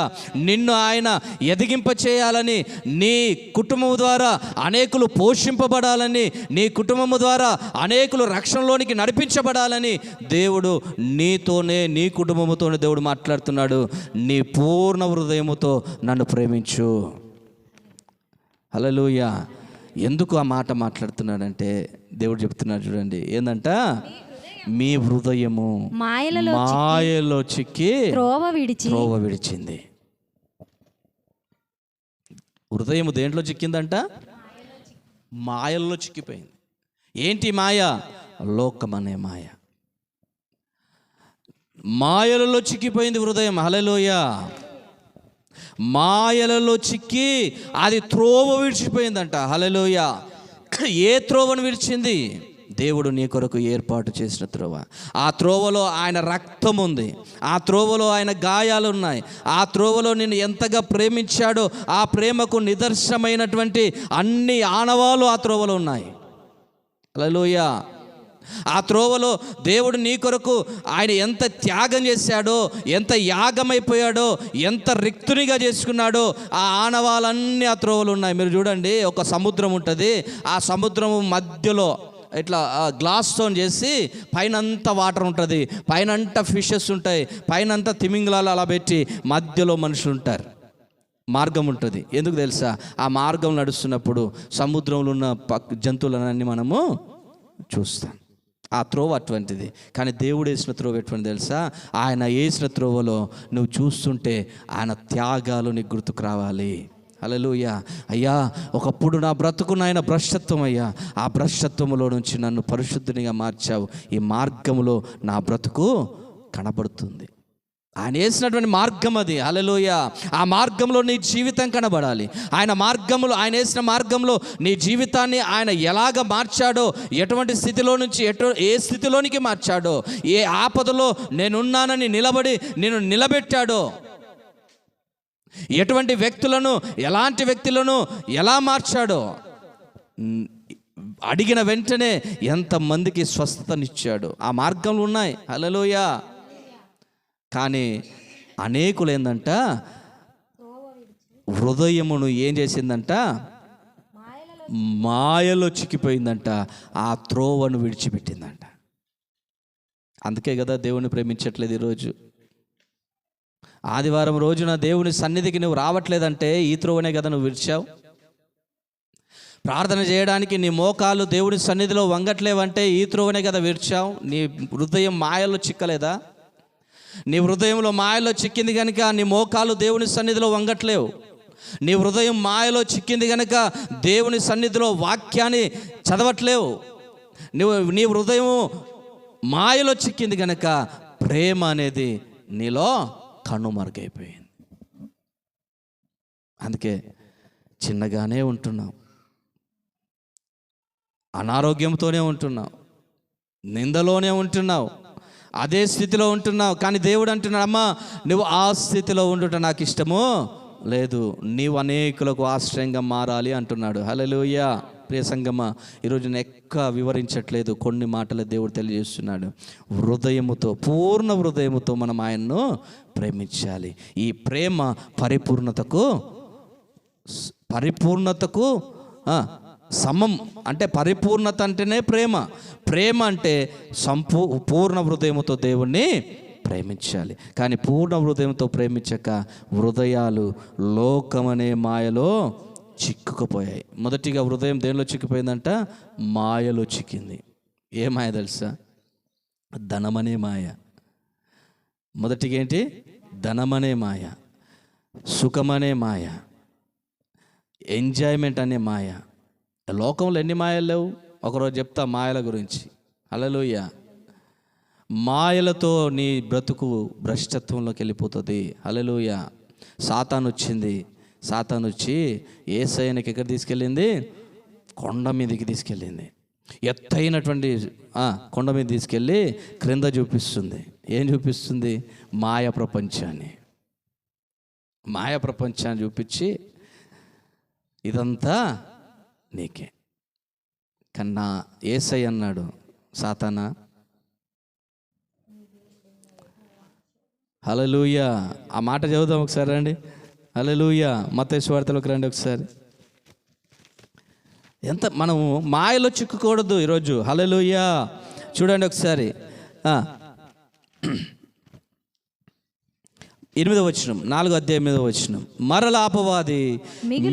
నిన్ను ఆయన ఎదిగింప చేయాలని, నీ కుటుంబం ద్వారా అనేకులు పోషింపబడాలని, నీ కుటుంబం ద్వారా అనేకులు రక్షణలోనికి నడిపించబడాలని దేవుడు నీతోనే, నీ కుటుంబంతోనే దేవుడు మాట్లాడుతున్నాడు. నీ పూర్ణ హృదయముతో నన్ను ప్రేమించు. హల్లెలూయా. ఎందుకు ఆ మాట మాట్లాడుతున్నాడంటే దేవుడు చెప్తున్నాడు చూడండి, ఏందంట? మీ హృదయము మాయలో చిక్కి త్రోవ విడిచింది. హృదయము దేంట్లో చిక్కిందంట? మాయల్లో చిక్కిపోయింది. ఏంటి మాయ? లోకం అనే మాయ. మాయలలో చిక్కిపోయింది హృదయం. హల్లెలూయా. మాయలలో చిక్కి అది త్రోవ విడిచిపోయిందంట. హల్లెలూయా. ఏ త్రోవను విడిచింది? దేవుడు నీ కొరకు ఏర్పాటు చేసిన త్రోవ. ఆ త్రోవలో ఆయన రక్తం ఉంది, ఆ త్రోవలో ఆయన గాయాలు ఉన్నాయి, ఆ త్రోవలో నిన్ను ఎంతగా ప్రేమించాడో ఆ ప్రేమకు నిదర్శనమైనటువంటి అన్ని ఆనవాలు ఆ త్రోవలో ఉన్నాయి. హల్లెలూయా. ఆ త్రోవలో దేవుడు నీ కొరకు ఆయన ఎంత త్యాగం చేశాడో, ఎంత యాగమైపోయాడో, ఎంత రిక్తునిగా చేసుకున్నాడో ఆ ఆనవాలన్నీ ఆ త్రోవలు ఉన్నాయి. మీరు చూడండి, ఒక సముద్రం ఉంటుంది. ఆ సముద్రము మధ్యలో ఇట్లా గ్లాస్తో చేసి పైనంతా వాటర్ ఉంటుంది, పైనంతా ఫిషెస్ ఉంటాయి, పైనంతా తిమింగలాలు అలా పెట్టి మధ్యలో మనుషులు ఉంటారు. మార్గం ఉంటుంది. ఎందుకు తెలుసా? ఆ మార్గం నడుస్తున్నప్పుడు సముద్రంలో ఉన్న జంతువులన్నీ మనము చూస్తాం. ఆ త్రోవ అటువంటిది. కానీ దేవుడు వేసిన త్రోవ ఎటువంటి తెలుసా? ఆయన వేసిన త్రోవలో నువ్వు చూస్తుంటే ఆయన త్యాగాలు నీకు గుర్తుకు రావాలి. హల్లెలూయా. అయ్యా, ఒకప్పుడు నా బ్రతుకు నాయన భ్రష్టత్వం అయ్యా, ఆ భ్రష్టత్వంలో నుంచి నన్ను పరిశుద్ధునిగా మార్చావు. ఈ మార్గంలో నా బ్రతుకు కనబడుతుంది. ఆయన వేసినటువంటి మార్గం అది. హల్లెలూయా. ఆ మార్గంలో నీ జీవితం కనబడాలి. ఆయన మార్గంలో, ఆయన వేసిన మార్గంలో నీ జీవితాన్ని ఆయన ఎలాగ మార్చాడో, ఎటువంటి స్థితిలో నుంచి ఏ స్థితిలోనికి మార్చాడో, ఏ ఆపదలో నేనున్నానని నిలబడి నేను నిలబెట్టాడో, ఎటువంటి వ్యక్తులను, ఎలాంటి వ్యక్తులను ఎలా మార్చాడో, అడిగిన వెంటనే ఎంతమందికి స్వస్థతనిచ్చాడు. ఆ మార్గంలో ఉన్నాయి. హల్లెలూయా. కానీ అనేకులు ఏందంట, హృదయమును ఏం చేసిందంట? మాయలో చిక్కిపోయిందంట. ఆ త్రోవను విడిచిపెట్టిందంట. అందుకే కదా దేవుని ప్రేమించట్లేదు ఈరోజు. ఆదివారం రోజున దేవుని సన్నిధికి నువ్వు రావట్లేదంటే ఈ త్రోవనే కదా నువ్వు విడిచావు. ప్రార్థన చేయడానికి నీ మోకాలు దేవుని సన్నిధిలో వంగట్లేవంటే ఈ త్రోవనే కదా విడిచావు. నీ హృదయం మాయలో చిక్కలేదా? నీ హృదయంలో మాయలో చిక్కింది కనుక నీ మోకాలు దేవుని సన్నిధిలో వంగట్లేవు. నీ హృదయం మాయలో చిక్కింది కనుక దేవుని సన్నిధిలో వాక్యాన్ని చదవట్లేవు. నీ హృదయం మాయలో చిక్కింది కనుక ప్రేమ అనేది నీలో కనుమరుగైపోయింది. అందుకే చిన్నగానే ఉంటున్నాం, అనారోగ్యంతోనే ఉంటున్నావు, నిందలోనే ఉంటున్నావు, అదే స్థితిలో ఉంటున్నావు. కానీ దేవుడు అంటున్నాడు, అమ్మా నువ్వు ఆ స్థితిలో ఉండుట నాకు ఇష్టము లేదు, నీవు అనేకులకు ఆశ్రయంగా మారాలి అంటున్నాడు. హల్లెలూయా. ప్రియ సంగమా, ఈరోజు నేను ఎక్క వివరించట్లేదు, కొన్ని మాటలు దేవుడు తెలియజేస్తున్నాడు. హృదయముతో, పూర్ణ హృదయముతో మనం ఆయన్ను ప్రేమించాలి. ఈ ప్రేమ పరిపూర్ణతకు సమం. అంటే పరిపూర్ణత అంటేనే ప్రేమ. ప్రేమ అంటే పూర్ణ హృదయముతో దేవుణ్ణి ప్రేమించాలి. కానీ పూర్ణ హృదయంతో ప్రేమించక హృదయాలు లోకమనే మాయలో చిక్కుకుపోయాయి. మొదటిగా హృదయం దేనిలో చిక్కిపోయిందంట? మాయలో చిక్కింది. ఏ మాయ తెలుసా? ధనమనే మాయ. మొదటిగా ఏంటి? ధనమనే మాయ, సుఖమనే మాయ, ఎంజాయ్మెంట్ అనే మాయ. లోకంలో ఎన్ని మాయలు లేవు? ఒకరోజు చెప్తా మాయల గురించి. హల్లెలూయా. మాయలతో నీ బ్రతుకు భ్రష్టత్వంలోకి వెళ్ళిపోతుంది. హల్లెలూయా. సాతాను వచ్చి యేసయ్యకి ఎక్కడ తీసుకెళ్ళింది? కొండ మీదకి తీసుకెళ్ళింది. ఎత్తైనటువంటి కొండ మీద తీసుకెళ్ళి క్రింద చూపిస్తుంది. ఏం చూపిస్తుంది? మాయ ప్రపంచాన్ని చూపించి ఇదంతా నీకే. కన్నా యేసయ్య అన్నాడు, సాతానా, హల్లెలూయా. ఆ మాట చదువుదాం ఒకసారి రండి. హల్లెలూయా. మత్తయి సువార్తలోకి రండి ఒకసారి. ఎంత మనము మాయలో చిక్కుకూడదు ఈరోజు. హల్లెలూయా. చూడండి ఒకసారి 8వ వచనం, 4వ అధ్యాయం 8వ వచనం. మరల అపవాది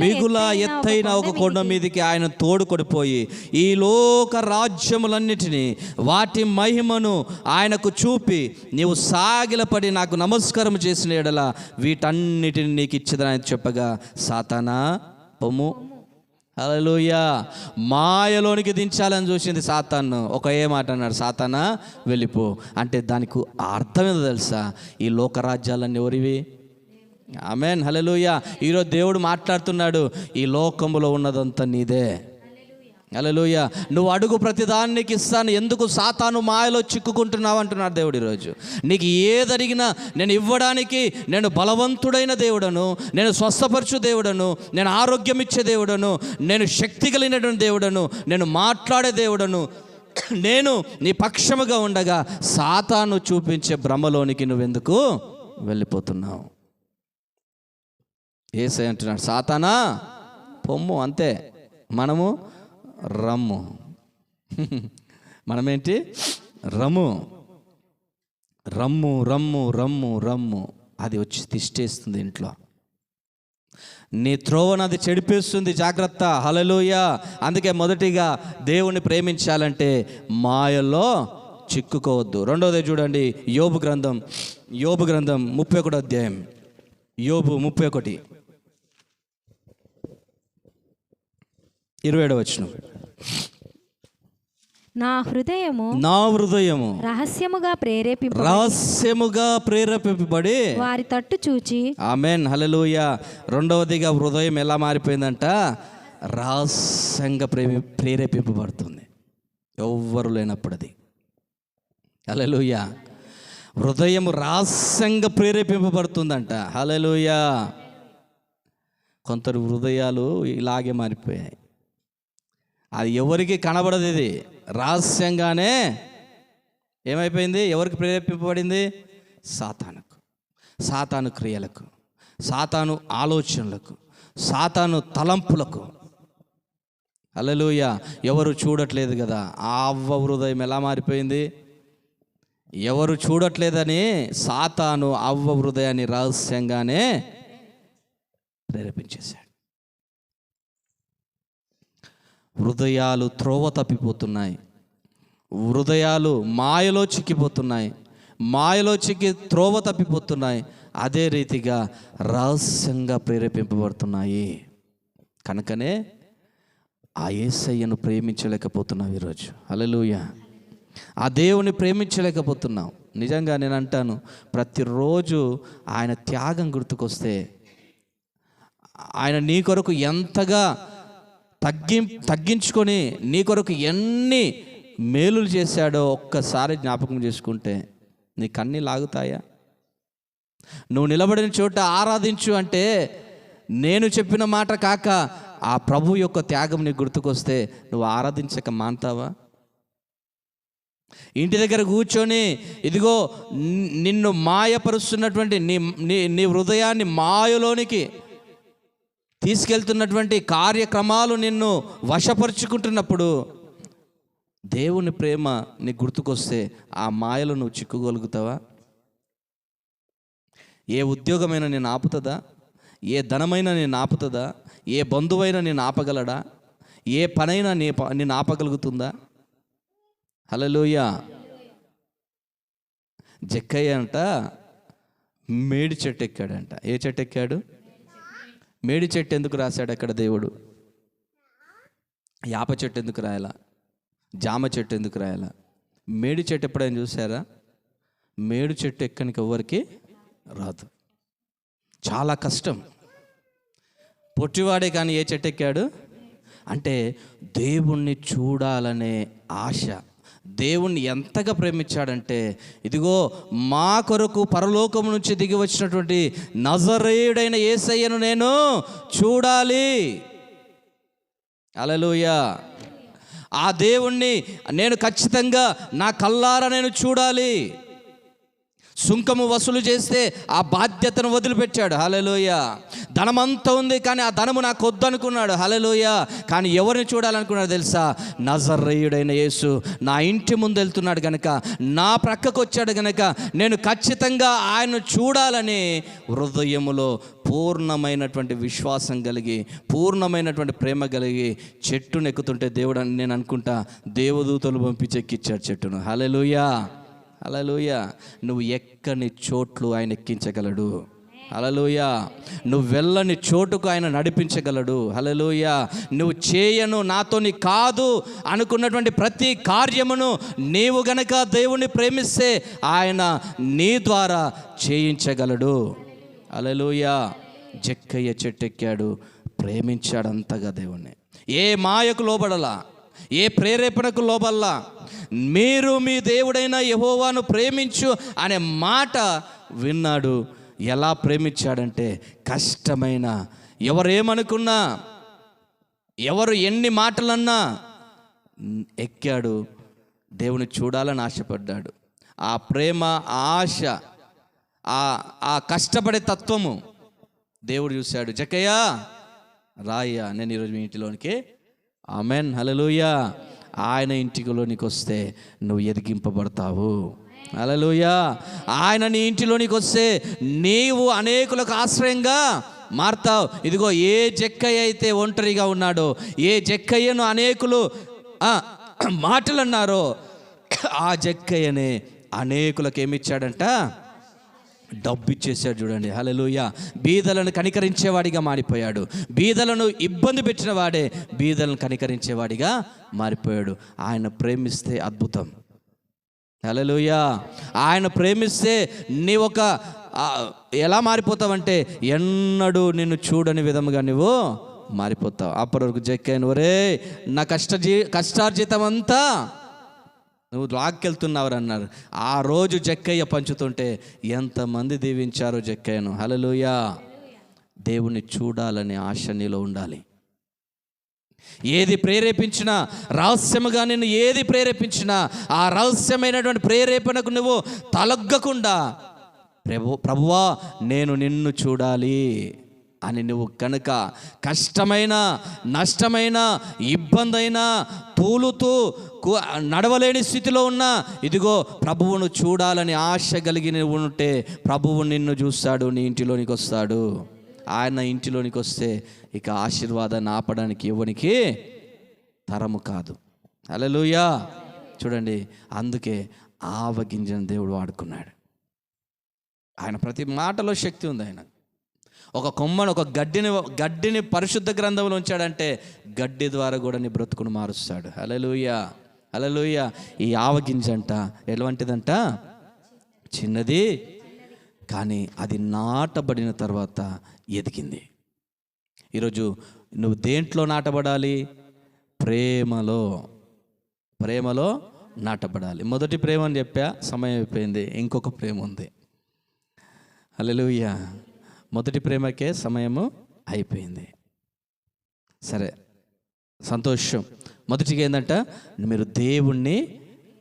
మిగుల ఎత్తైన ఒక కొండ మీదకి ఆయన తోడుకొనిపోయి ఈ లోక రాజ్యములన్నిటినీ వాటి మహిమను ఆయనకు చూపి, నీవు సాగిలపడి నాకు నమస్కారం చేసిన యెడల వీటన్నిటిని నీకు ఇచ్చేదని చెప్పగా, సాతానా పొమ్ము. హల్లెలూయా. మాయలోనికి దించాలని చూసింది సాతాను. ఏ మాట అన్నాడు? సాతానా వెళ్ళిపో అంటే దానికి అర్థం ఏదో తెలుసా? ఈ లోకరాజ్యాలన్నీ ఎవరివి? ఆమేన్. హల్లెలూయా. ఈరోజు దేవుడు మాట్లాడుతున్నాడు, ఈ లోకములో ఉన్నదంతా నీదే. హల్లెలూయా. నువ్వు అడుగు ప్రతిదానికి ఇస్తాను. ఎందుకు సాతాను మాయలో చిక్కుకుంటున్నావు అంటున్నాడు దేవుడు ఈరోజు. నీకు ఏది అడిగినా నేను ఇవ్వడానికి నేను బలవంతుడైన దేవుడను, నేను స్వస్థపరచు దేవుడను, నేను ఆరోగ్యం ఇచ్చే దేవుడను, నేను శక్తి కలిగినటువంటి దేవుడను, నేను మాట్లాడే దేవుడను, నేను నీ పక్షముగా ఉండగా సాతాను చూపించే భ్రమలోనికి నువ్వెందుకు వెళ్ళిపోతున్నావు? యేసయ్య అంటున్నాడు, సాతానా పొమ్ము. అంతే. మనము రమ్ము. మనమేంటి? రమ్ము రమ్ము రమ్ము రమ్ము రమ్ము. అది వచ్చి తిష్టేస్తుంది ఇంట్లో. నీ త్రోవను అది చెడిపేస్తుంది. జాగ్రత్త. హల్లెలూయా. అందుకే మొదటిగా దేవుణ్ణి ప్రేమించాలంటే మాయల్లో చిక్కుకోవద్దు. రెండోది చూడండి, యోబు గ్రంథం 31వ అధ్యాయం. యోబు 31, 27వ వచనం.
నా హృదయము రహస్యముగా ప్రేరేపింపబడి వారి తట్టు చూచి.
ఆమేన్. హల్లెలూయా. రెండవదిగా హృదయం ఎలా మారిపోయిందంట? రహస్యంగా ప్రేరేపింపబడుతుంది, ఎవ్వరు లేనప్పుడు. అది హల్లెలూయా. హృదయం రహస్యంగా ప్రేరేపింపబడుతుందంట. హల్లెలూయా. కొందరు హృదయాలు ఇలాగే మారిపోయాయి. అది ఎవరికి కనబడదు. ఇది రహస్యంగానే ఏమైపోయింది? ఎవరికి ప్రేరేపింపబడింది? సాతాను క్రియలకు, సాతాను ఆలోచనలకు, సాతాను తలంపులకు. హల్లెలూయా. ఎవరు చూడట్లేదు కదా. ఆ అవ్వ హృదయం ఎలా మారిపోయింది? ఎవరు చూడట్లేదని సాతాను అవ్వ హృదయాన్ని రహస్యంగానే ప్రేరేపించేశాడు. హృదయాలు త్రోవ తప్పిపోతున్నాయి. హృదయాలు మాయలో చిక్కిపోతున్నాయి. మాయలో చిక్కి త్రోవ తప్పిపోతున్నాయి. అదే రీతిగా రహస్యంగా ప్రేరేపింపబడుతున్నాయి. కనుకనే ఆ యేసయ్యను ప్రేమించలేకపోతున్నావు ఈరోజు. హల్లెలూయా. ఆ దేవుని ప్రేమించలేకపోతున్నావు. నిజంగా నేను అంటాను, ప్రతిరోజు ఆయన త్యాగం గుర్తుకొస్తే, ఆయన నీ కొరకు ఎంతగా తగ్గించుకొని నీ కొరకు ఎన్ని మేలులు చేశాడో ఒక్కసారి జ్ఞాపకం చేసుకుంటే నీ కన్నీ లాగుతాయా? నువ్వు నిలబడిన చోట ఆరాధించు అంటే నేను చెప్పిన మాట కాక ఆ ప్రభు యొక్క త్యాగం నీకు గుర్తుకొస్తే నువ్వు ఆరాధించక మాంతావా? ఇంటి దగ్గర కూర్చొని ఇదిగో నిన్ను మాయపరుస్తున్నటువంటి నీ హృదయాన్ని మాయలోనికి తీసుకెళ్తున్నటువంటి కార్యక్రమాలు నిన్ను వశపరుచుకుంటున్నప్పుడు దేవుని ప్రేమ నీకు గుర్తుకొస్తే ఆ మాయలో నువ్వు చిక్కుగలుగుతావా? ఏ ఉద్యోగమైనా నేను ఆపుతుందా? ఏ ధనమైనా నేను ఆపుతుందా? ఏ బంధువైనా నేను ఆపగలడా? ఏ పనైనా నేను ఆపగలుగుతుందా? హల్లెలూయా. జక్కయ్య అంట మేడి చెట్టు ఎక్కాడంట. ఏ చెట్టు ఎక్కాడు? మేడి చెట్టు ఎందుకు రాశాడు అక్కడ దేవుడు? యాప చెట్టు ఎందుకు రాయాలా? జామ చెట్టు ఎందుకు రాయాలా? మేడి చెట్టు ఎప్పుడైనా చూసారా? మేడి చెట్టు ఎక్కనికి ఎవరికి రాదు, చాలా కష్టం. పొట్టివాడే కానీ ఏ చెట్టు ఎక్కాడు అంటే దేవుణ్ణి చూడాలనే ఆశ. దేవుణ్ణి ఎంతగా ప్రేమించాడంటే ఇదిగో మా కొరకు పరలోకం నుంచి దిగి వచ్చినటువంటి నజరేయుడైన యేసయ్యను నేను చూడాలి. హల్లెలూయా. ఆ దేవుణ్ణి నేను ఖచ్చితంగా నా కల్లారా నేను చూడాలి. సుంకము వసూలు చేస్తే ఆ బాధ్యతను వదిలిపెట్టాడు. హల్లెలూయా. ధనమంతా ఉంది కానీ ఆ ధనము నాకు వద్దు అనుకున్నాడు. హల్లెలూయా. కానీ ఎవరిని చూడాలనుకున్నాడు తెలుసా? నజరేయుడైన యేసు నా ఇంటి ముందు వెళ్తున్నాడు కనుక, నా ప్రక్కకు వచ్చాడు కనుక నేను ఖచ్చితంగా ఆయన్ను చూడాలని హృదయములో పూర్ణమైనటువంటి విశ్వాసం కలిగి, పూర్ణమైనటువంటి ప్రేమ కలిగి చెట్టును ఎక్కుతుంటే దేవుడు నేను అనుకుంటా దేవదూతలు పంపించి ఎక్కించాడు చెట్టును. హల్లెలూయా. హల్లెలూయా. నువ్వు ఎక్కని చోట్లు ఆయన ఎక్కించగలడు. హల్లెలూయా. నువ్వు వెళ్ళని చోటుకు ఆయన నడిపించగలడు. హల్లెలూయా. నువ్వు చేయను నాతోని కాదు అనుకున్నటువంటి ప్రతి కార్యమును నీవు గనక దేవుణ్ణి ప్రేమిస్తే ఆయన నీ ద్వారా చేయించగలడు. హల్లెలూయా. జక్కయ్య చెట్టెక్కాడు, ప్రేమించాడు అంతగా దేవుణ్ణి. ఏ మాయకు లోబడలా, ఏ ప్రేరేపణకు లోబడలా. మీరు మీ దేవుడైన యెహోవాను ప్రేమించు అనే మాట విన్నాడు. ఎలా ప్రేమించాడంటే కష్టమైన, ఎవరేమనుకున్నా, ఎవరు ఎన్ని మాటలన్నా ఎక్కాడు. దేవుని చూడాలని ఆశపడ్డాడు. ఆ ప్రేమ, ఆశ, ఆ కష్టపడే తత్వము దేవుడు చూశాడు. జక్కయ్య రాయ్యా, నేను ఈరోజు మీ ఇంటిలోనికి. ఆమెన్. హల్లెలూయా. ఆయన ఇంటిలోనికి వస్తే నువ్వు ఎదిగింపబడతావు. హల్లెలూయా. ఆయన నీ ఇంటిలోనికి వస్తే నీవు అనేకులకు ఆశ్రయంగా మారుతావు. ఇదిగో ఏ జక్కయ్య అయితే ఒంటరిగా ఉన్నాడో, ఏ జక్కయ్యను అనేకులు మాటలు అన్నారో, ఆ జక్కయ్యనే అనేకులకు ఏమిచ్చాడంట? డబ్బు ఇచ్చేసాడు. చూడండి. హల్లెలూయా. బీదలను కనికరించేవాడిగా మారిపోయాడు. బీదలను ఇబ్బంది పెట్టిన వాడే బీదలను కనికరించేవాడిగా మారిపోయాడు. ఆయన ప్రేమిస్తే అద్భుతం. హల్లెలూయా. ఆయన ప్రేమిస్తే నీ ఒక ఎలా మారిపోతావంటే ఎన్నడూ నిన్ను చూడని విధముగా నువ్వు మారిపోతావు. అప్పటి వరకు జక్కయ్యను, ఒరే నా కష్టార్జితం అంతా నువ్వు లాక్కెళ్తున్నావు అన్నారు. ఆ రోజు జక్కయ్య పంచుతుంటే ఎంతమంది దీవించారో జక్కయ్యను. హల్లెలూయా. దేవుణ్ణి చూడాలనే ఆశ నీలో ఉండాలి. ఏది ప్రేరేపించినా, రహస్యముగా నిన్ను ఏది ప్రేరేపించినా ఆ రహస్యమైనటువంటి ప్రేరేపణకు నువ్వు తలగ్గకుండా ప్రభువా నేను నిన్ను చూడాలి అని నువ్వు కనుక కష్టమైన, నష్టమైన, ఇబ్బంది అయినా, తూలుతూ నడవలేని స్థితిలో ఉన్నా ఇదిగో ప్రభువును చూడాలని ఆశ కలిగి నువ్వు ఉంటే ప్రభువు నిన్ను చూస్తాడు, నీ ఇంటిలోనికి వస్తాడు. ఆయన ఇంటిలోనికి వస్తే ఇక ఆశీర్వాదాన్ని ఆపడానికి ఎవరికి తరము కాదు. హల్లెలూయా. చూడండి, అందుకే ఆవగింజను దేవుడు వాడుకున్నాడు. ఆయన ప్రతి మాటలో శక్తి ఉంది. ఆయన ఒక కొమ్మను, ఒక గడ్డిని పరిశుద్ధ గ్రంథంలో ఉంచాడంటే గడ్డి ద్వారా కూడా నీ బ్రతుకును మారుస్తాడు. హల్లెలూయా. హల్లెలూయా. ఈ ఆవగింజంట ఎలాంటిదంట? చిన్నది, కానీ అది నాటబడిన తర్వాత ఎదిగింది. ఈరోజు నువ్వు దేంట్లో నాటబడాలి? ప్రేమలో. ప్రేమలో నాటబడాలి. మొదటి ప్రేమ అని చెప్పా, సమయం అయిపోయింది. ఇంకొక ప్రేమ ఉంది. హల్లెలూయా. మొదటి ప్రేమకే సమయము అయిపోయింది. సరే, సంతోషం. మొదటిగా ఏంటంట, మీరు దేవుణ్ణి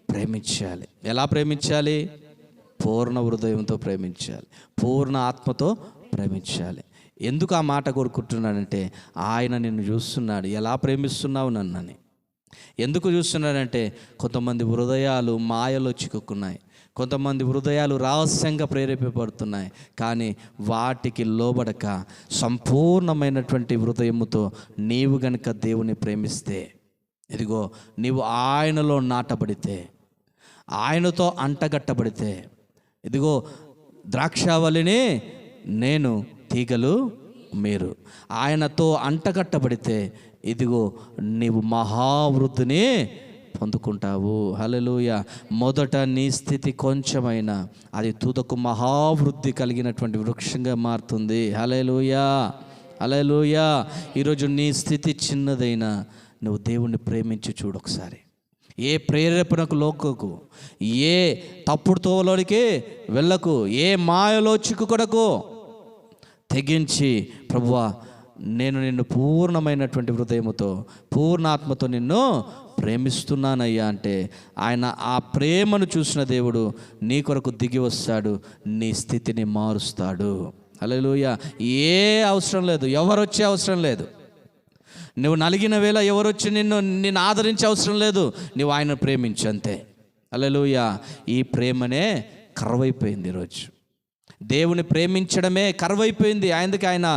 ప్రేమించాలి. ఎలా ప్రేమించాలి? పూర్ణ హృదయంతో ప్రేమించాలి, పూర్ణ ఆత్మతో ప్రేమించాలి. ఎందుకు ఆ మాట కోరుకుంటున్నాడంటే, ఆయన నిన్ను చూస్తున్నాడు, ఎలా ప్రేమిస్తున్నావు నన్నని. ఎందుకు చూస్తున్నాడంటే, కొంతమంది హృదయాలు మాయలో చిక్కుకున్నాయి, కొంతమంది హృదయాలు రహస్యంగా ప్రేరేపబడుతున్నాయి. కానీ వాటికి లోబడక సంపూర్ణమైనటువంటి హృదయముతో నీవు గనుక దేవుని ప్రేమిస్తే, ఇదిగో నీవు ఆయనలో నాటబడితే, ఆయనతో అంటగట్టబడితే, ఇదిగో ద్రాక్షావళిని నేను, తీగలు మీరు, ఆయనతో అంటగట్టబడితే ఇదిగో నీవు మహావృద్ధిని పొందుకుంటావు. హల్లెలూయా. మొదట నీ స్థితి కొంచెమైనా అది తుదకు మహావృద్ధి కలిగినటువంటి వృక్షంగా మారుతుంది. హల్లెలూయా, హల్లెలూయా. ఈరోజు నీ స్థితి చిన్నదైనా నువ్వు దేవుణ్ణి ప్రేమించి చూడు ఒకసారి. ఏ ప్రేరేపణకు లోకకు, ఏ తప్పుడు తోవలోనికి వెళ్ళకు, ఏ మాయలో చిక్కుకొనకు. తెగించి, ప్రభువా నేను నిన్ను పూర్ణమైనటువంటి హృదయముతో, పూర్ణాత్మతో నిన్ను ప్రేమిస్తున్నానయ్యా అంటే, ఆయన ఆ ప్రేమను చూసిన దేవుడు నీ కొరకు దిగి వస్తాడు, నీ స్థితిని మారుస్తాడు. హల్లెలూయా. ఏ అవసరం లేదు, ఎవరొచ్చే అవసరం లేదు. నువ్వు నలిగిన వేళ ఎవరొచ్చి నిన్ను ఆదరించే అవసరం లేదు. నువ్వు ఆయన ప్రేమించు అంతే. హల్లెలూయా. ఈ ప్రేమనే కరువైపోయింది ఈరోజు. దేవుని ప్రేమించడమే కరువైపోయింది. అందుకే ఆయన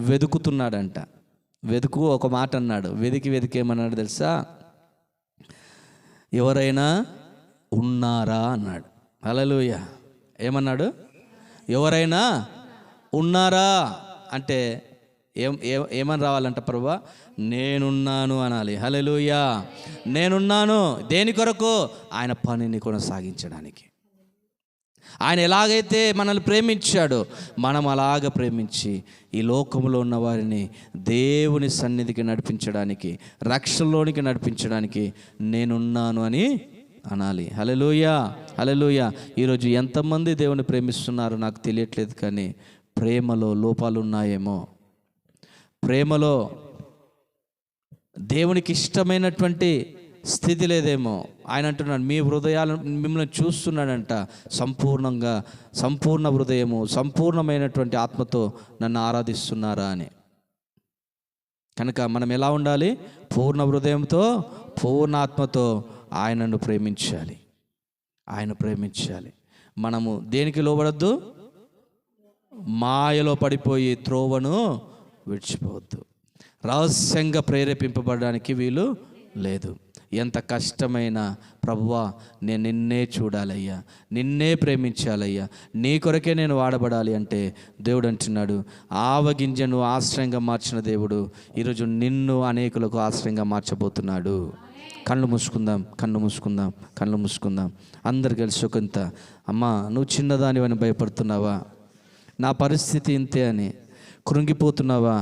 వెతుకుతున్నాడంట. వెతుకు ఒక మాట అన్నాడు, వెతికి ఏమన్నాడు తెలుసా? ఎవరైనా ఉన్నారా అన్నాడు. హల్లెలూయా. ఏమన్నాడు? ఎవరైనా ఉన్నారా అంటే ఏమని రావాలంట ప్రభువా? నేనున్నాను అనాలి. హల్లెలూయా. నేనున్నాను. దేని కొరకు? ఆయన పనిని కొనసాగించడానికి. ఆయన ఎలాగైతే మనల్ని ప్రేమించాడో మనం అలాగ ప్రేమించి ఈ లోకంలో ఉన్న వారిని దేవుని సన్నిధికి నడిపించడానికి, రక్షణలోనికి నడిపించడానికి నేనున్నాను అని అనాలి. హల్లెలూయా, హల్లెలూయా. ఈరోజు ఎంతమంది దేవుని ప్రేమిస్తున్నారో నాకు తెలియట్లేదు, కానీ ప్రేమలో లోపాలు ఉన్నాయేమో. ప్రేమలో దేవునికి ఇష్టమైనటువంటి స్థితి లేదేమో. ఆయన అంటున్నాడు, మీ హృదయాలను మిమ్మల్ని చూస్తున్నాడంట, సంపూర్ణ హృదయము, సంపూర్ణమైనటువంటి ఆత్మతో నన్ను ఆరాధిస్తున్నారా అని. కనుక మనం ఎలా ఉండాలి? పూర్ణ హృదయంతో, పూర్ణ ఆత్మతో ఆయనను ప్రేమించాలి, ఆయన ప్రేమించాలి. మనము దేనికి లోబడద్దు? మాయలో పడిపోయి త్రోవను విడిచిపోవద్దు. రహస్యంగా ప్రేరేపింపబడడానికి వీలు లేదు. ఎంత కష్టమైనా ప్రభువా నేను నిన్నే చూడాలయ్యా, నిన్నే ప్రేమించాలయ్యా, నీ కొరకే నేను వాడబడాలి అంటే దేవుడు అంటున్నాడు, ఆవగింజను ఆశ్రయంగా మార్చిన దేవుడు ఈరోజు నిన్ను అనేకులకు ఆశ్రయంగా మార్చబోతున్నాడు. కళ్ళు మూసుకుందాం, కళ్ళు మూసుకుందాం, కళ్ళు మూసుకుందాం. అందరు కలిసి కొంత, అమ్మా నువ్వు చిన్నదానివని భయపడుతున్నావా? నా పరిస్థితి ఇంతే అని కృంగిపోతున్నావా?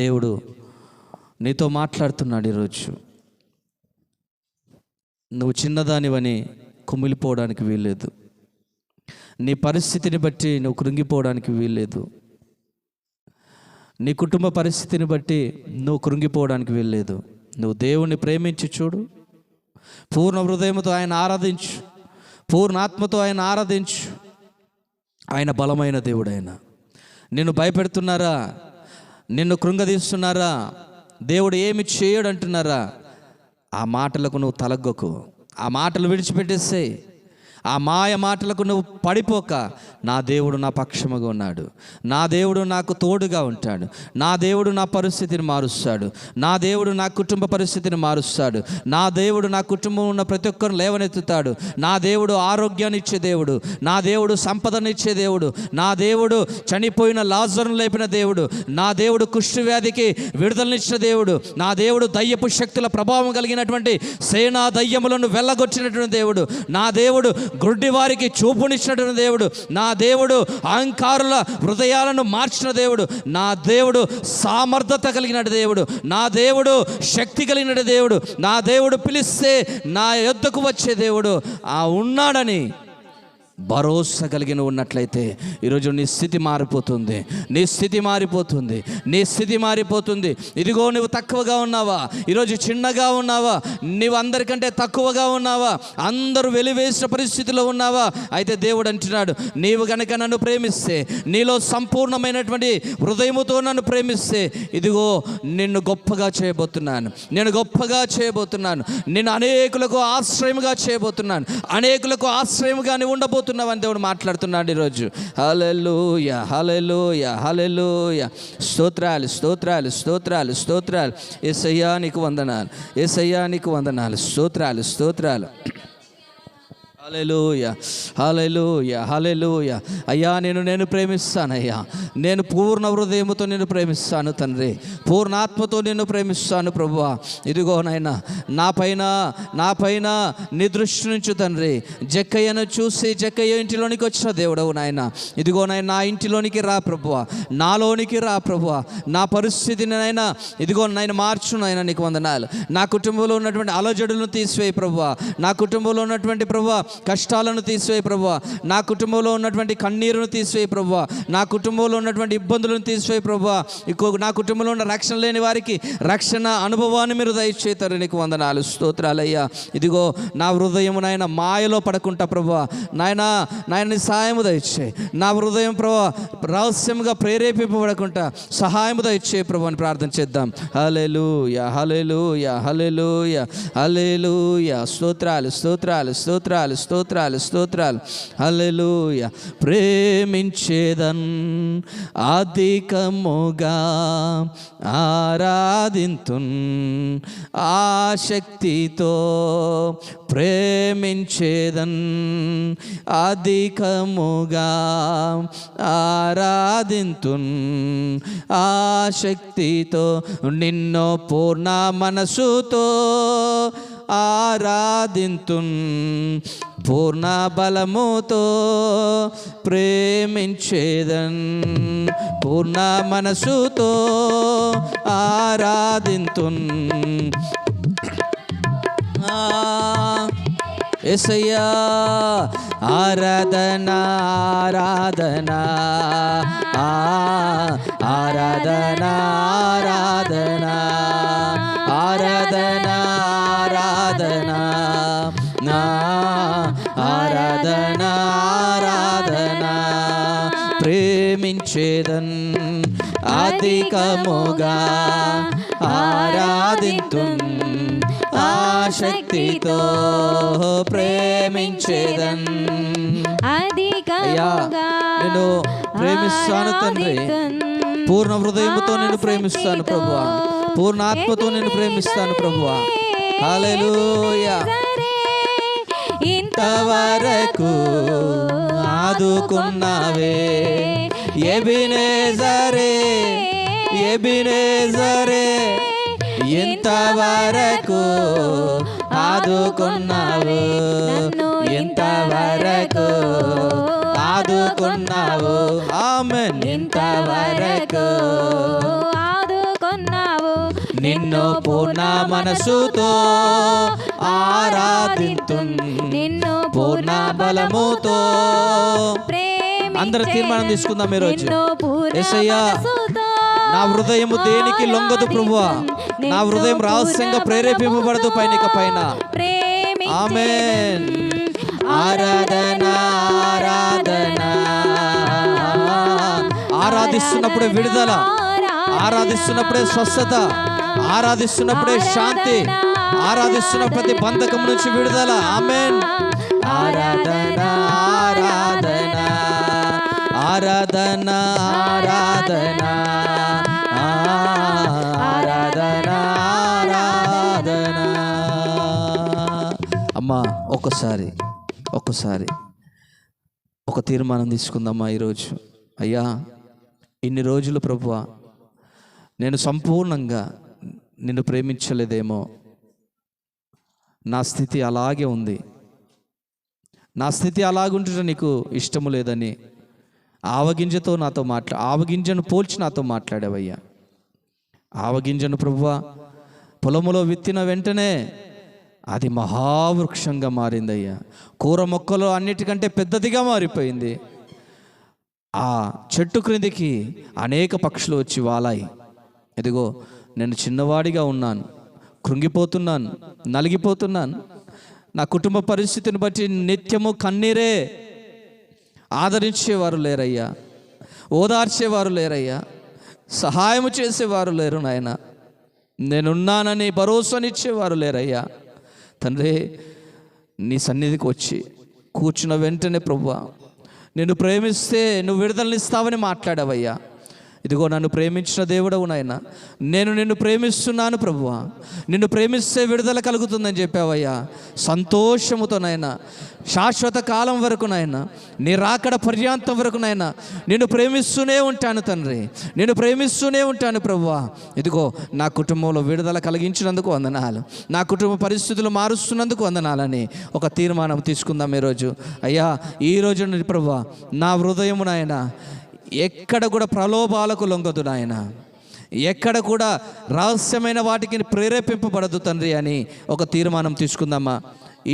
దేవుడు నీతో మాట్లాడుతున్నాడు ఈరోజు. నువ్వు చిన్నదానివని కుమిలిపోవడానికి వీల్లేదు. నీ పరిస్థితిని బట్టి నువ్వు కృంగిపోవడానికి వీల్లేదు. నీ కుటుంబ పరిస్థితిని బట్టి నువ్వు కృంగిపోవడానికి వీల్లేదు. నువ్వు దేవుణ్ణి ప్రేమించి చూడు, పూర్ణ హృదయంతో ఆయన ఆరాధించు, పూర్ణాత్మతో ఆయన ఆరాధించు. ఆయన బలమైన దేవుడు. ఆయన నిన్ను భయపెడుతున్నారా? నిన్ను కృంగదీస్తున్నారా? దేవుడు ఏమి చేయడు అంటున్నారా? ఆ మాటలకు నువ్వు తలగ్గకు, ఆ మాటలు విడిచిపెట్టేసేయ్. ఆ మాయ మాటలకు నువ్వు పడిపోక, నా దేవుడు నా పక్షముగా ఉన్నాడు, నా దేవుడు నాకు తోడుగా ఉంటాడు, నా దేవుడు నా పరిస్థితిని మారుస్తాడు, నా దేవుడు నా కుటుంబ పరిస్థితిని మారుస్తాడు, నా దేవుడు నా కుటుంబం ఉన్న ప్రతి ఒక్కరిని లేవనెత్తుతాడు, నా దేవుడు ఆరోగ్యాన్ని ఇచ్చే దేవుడు, నా దేవుడు సంపదనిచ్చే దేవుడు, నా దేవుడు చనిపోయిన లాజరును లేపిన దేవుడు, నా దేవుడు కుష్ఠవ్యాధికి విడుదలనిచ్చిన దేవుడు, నా దేవుడు దయ్యపు శక్తుల ప్రభావం కలిగినటువంటి సేనా దయ్యములను వెళ్ళగొచ్చినటువంటి దేవుడు, నా దేవుడు గ్రుడ్డి వారికి చూపునిచ్చినటువంటి దేవుడు నా దేవుడు. అహంకారుల హృదయాలను మార్చిన దేవుడు నా దేవుడు. సామర్థ్యత కలిగిన దేవుడు నా దేవుడు. శక్తి కలిగిన దేవుడు నా దేవుడు. పిలిస్తే నా యొద్దకు వచ్చే దేవుడు ఉన్నాడని భరోసా కలిగిన ఉన్నట్లయితే ఈరోజు నీ స్థితి మారిపోతుంది. నీ స్థితి మారిపోతుంది. నీ స్థితి మారిపోతుంది. ఇదిగో నువ్వు తక్కువగా ఉన్నావా? ఈరోజు చిన్నగా ఉన్నావా? నువ్వు అందరికంటే తక్కువగా ఉన్నావా? అందరూ వెలివేసిన పరిస్థితిలో ఉన్నావా? అయితే దేవుడు అంటున్నాడు, నీవు గనక నన్ను ప్రేమిస్తే, నీలో సంపూర్ణమైనటువంటి హృదయముతో నన్ను ప్రేమిస్తే, ఇదిగో నిన్ను గొప్పగా చేయబోతున్నాను. నేను గొప్పగా చేయబోతున్నాను. నిన్ను అనేకులకు ఆశ్రయముగా చేయబోతున్నాను. అనేకులకు ఆశ్రయముగా నీవు ఉండబోతున్నావు అని దేవుడు మాట్లాడుతున్నాడు ఈరోజు. హల్లెలూయా, హల్లెలూయా, హల్లెలూయా. స్తోత్రాలు, స్తోత్రాలు, స్తోత్రాలు, స్తోత్రాలు. యేసయ్యా నీకు వందనాలు, యేసయ్యా నీకు వందనాలు. స్తోత్రాలు, స్తోత్రాలు. హల్లెలూయా, హల్లెలూయా, హల్లెలూయా. అయ్యా నేను ప్రేమిస్తానయ్యా. నేను పూర్ణ హృదయముతో నేను ప్రేమిస్తాను తండ్రి. పూర్ణాత్మతో నేను ప్రేమిస్తాను ప్రభువా. ఇదిగో నాయన నా పైన నీ దృష్టి నుంచి తండ్రి. జక్కయ్యను చూసి జక్కయ్య ఇంటిలోనికి వచ్చిన దేవుడవు నాయన. ఇదిగో నాయన నా ఇంటిలోనికి రా ప్రభువా, నాలోనికి రా ప్రభువా. నా పరిస్థితిని నాయన ఇదిగో నాయన మార్చు నాయన. నీకు వందనాలు. నా కుటుంబంలో ఉన్నటువంటి అలజడులను తీసివేయి ప్రభువా. నా కుటుంబంలో ఉన్నటువంటి ప్రభువా కష్టాలను తీసివేయి ప్రభువా. నా కుటుంబంలో ఉన్నటువంటి కన్నీరును తీసివేయి ప్రభువా. నా కుటుంబంలో ఉన్నటువంటి ఇబ్బందులను తీసివేయి ప్రభువా. నా కుటుంబంలో ఉన్న రక్షణ లేని వారికి రక్షణ అనుభవాన్ని మీరు దయచేతారు. నీకు వందనాలు, స్తోత్రాలయ్యా. ఇదిగో నా హృదయం నాయన మాయలో పడకుండా ప్రభువా నాయన నీ సహాయము దయచేయి. నా హృదయం ప్రభువా రహస్యంగా ప్రేరేపింపబడకుండా సహాయము దయచేయి ప్రభు అని ప్రార్థన చేద్దాం. హల్లెలూయా, హల్లెలూయా, హల్లెలూయా, హల్లెలూయా. స్తోత్రాలు, స్తోత్రాలు, స్తోత్రాలు, స్తోత్రాలు, స్తోత్రాలు. హల్లెలూయా. ప్రేమించేదన్ అధికముగా ఆరాధింతున్ ఆసక్తితో. ప్రేమించేదన్ అధికముగా ఆరాధింతున్ ఆసక్తితో. నిన్ను పూర్ణ మనసుతో ఆరాధింతున్ పూర్ణ బలముతో. ప్రేమించేదన్ పూర్ణ మనసుతో ఆరాధింతున్. యేసయ్యా ఆరాధన, ఆరాధన, ఆరాధన, ఆరాధన, ఆరాధన, ఆరాధన, నా ఆరాధన, ఆరాధన. ప్రేమించేదన్ అధికముగా ఆరాధింతున్ ఆసక్తితో. ప్రేమించేదన్ అయ్యా నేను ప్రేమిస్తాను తండ్రి. పూర్ణ హృదయముతో నేను ప్రేమిస్తాను ప్రభువా. పూర్ణ ఆత్మతో నేను ప్రేమిస్తాను ప్రభువా. హల్లెలూయా. ఇంతవరకు ఆదుకున్నావే ఎబినేజరే, ఎబినేజరే. ఇంతవరకు ఆదుకున్నావు, ఇంతవరకు ఆదుకున్నావు. ఆమేన్. ఇంతవరకు ఆదుకున్నావు. నిన్ను పూర్ణ మనసుతో ఆరాధింతున్ నిన్ను పూర్ణ బలముతో. అందరూ తీర్మానం తీసుకుందాం ఈరోజు. యేసయ్యా నా హృదయము దేనికి లొంగదు ప్రభువా. నా హృదయం రహస్యంగా ప్రేరేపింపబడదు పైన పైన. ఆమేన్. ఆరాధన, ఆరాధన. ఆరాధిస్తున్నప్పుడే విడుదల, ఆరాధిస్తున్నప్పుడే స్వస్థత, ఆరాధిస్తున్నప్పుడే శాంతి, ఆరాధిస్తున్న ప్రతి బంధకం నుంచి విడుదల. ఆమేన్. ఆరాధన, ఆరాధన, ఆరాధన, ఆరాధన, ఆరాధన, ఆరాధన. అమ్మా ఒక్కసారి ఒక తీర్మానం తీసుకుందామా ఈరోజు. అయ్యా ఇన్ని రోజులు ప్రభువా నేను సంపూర్ణంగా నిన్ను ప్రేమించలేదేమో. నా స్థితి అలాగే ఉంది. నా స్థితి అలాగుంటుంటే నీకు ఇష్టము లేదని ఆవగింజతో నాతో ఆవగింజను పోల్చి నాతో మాట్లాడావయ్యా. ఆవగింజను ప్రభువా పొలములో విత్తిన వెంటనే అది మహావృక్షంగా మారిందయ్యా. కూర మొక్కలు అన్నిటికంటే పెద్దదిగా మారిపోయింది. ఆ చెట్టు క్రిందికి అనేక పక్షులు వచ్చి వాలాయి. ఇదిగో నేను చిన్నవాడిగా ఉన్నాను, కృంగిపోతున్నాను, నలిగిపోతున్నాను. నా కుటుంబ పరిస్థితిని బట్టి నిత్యము కన్నీరే. ఆదరించేవారు లేరయ్యా, ఓదార్చేవారు లేరయ్యా, సహాయము చేసేవారు లేరు నాయన. నేనున్నానని భరోసానిచ్చేవారు లేరయ్యా. తండ్రి, నీ సన్నిధికి వచ్చి కూర్చున్న వెంటనే ప్రభువా, నిన్ను ప్రేమిస్తే నువ్వు విడుదలనిస్తావని మాట్లాడావయ్యా. ఇదిగో నన్ను ప్రేమించిన దేవుడవు నాయన, నేను నిన్ను ప్రేమిస్తున్నాను ప్రభువా, నిన్ను ప్రేమిస్తే విడుదల కలుగుతుందని చెప్పావయ్యా. సంతోషముతో నాయన శాశ్వత కాలం వరకు నాయన, నీ రాకడ పర్యాంతం వరకు నాయన నిన్ను ప్రేమిస్తూనే ఉంటాను తండ్రి, నేను ప్రేమిస్తూనే ఉంటాను ప్రభువా. ఇదిగో నా కుటుంబంలో విడుదల కలిగించినందుకు వందనాలు, నా కుటుంబ పరిస్థితులు మారుస్తున్నందుకు వందనాలని ఒక తీర్మానం తీసుకుందాం ఈరోజు. అయ్యా, ఈరోజు ప్రభువా నా హృదయము నాయన ఎక్కడ కూడా ప్రలోభాలకు లొంగదు నాయన, ఎక్కడ కూడా రహస్యమైన వాటికి ప్రేరేపింపబడదు తండ్రి అని ఒక తీర్మానం తీసుకుందామా.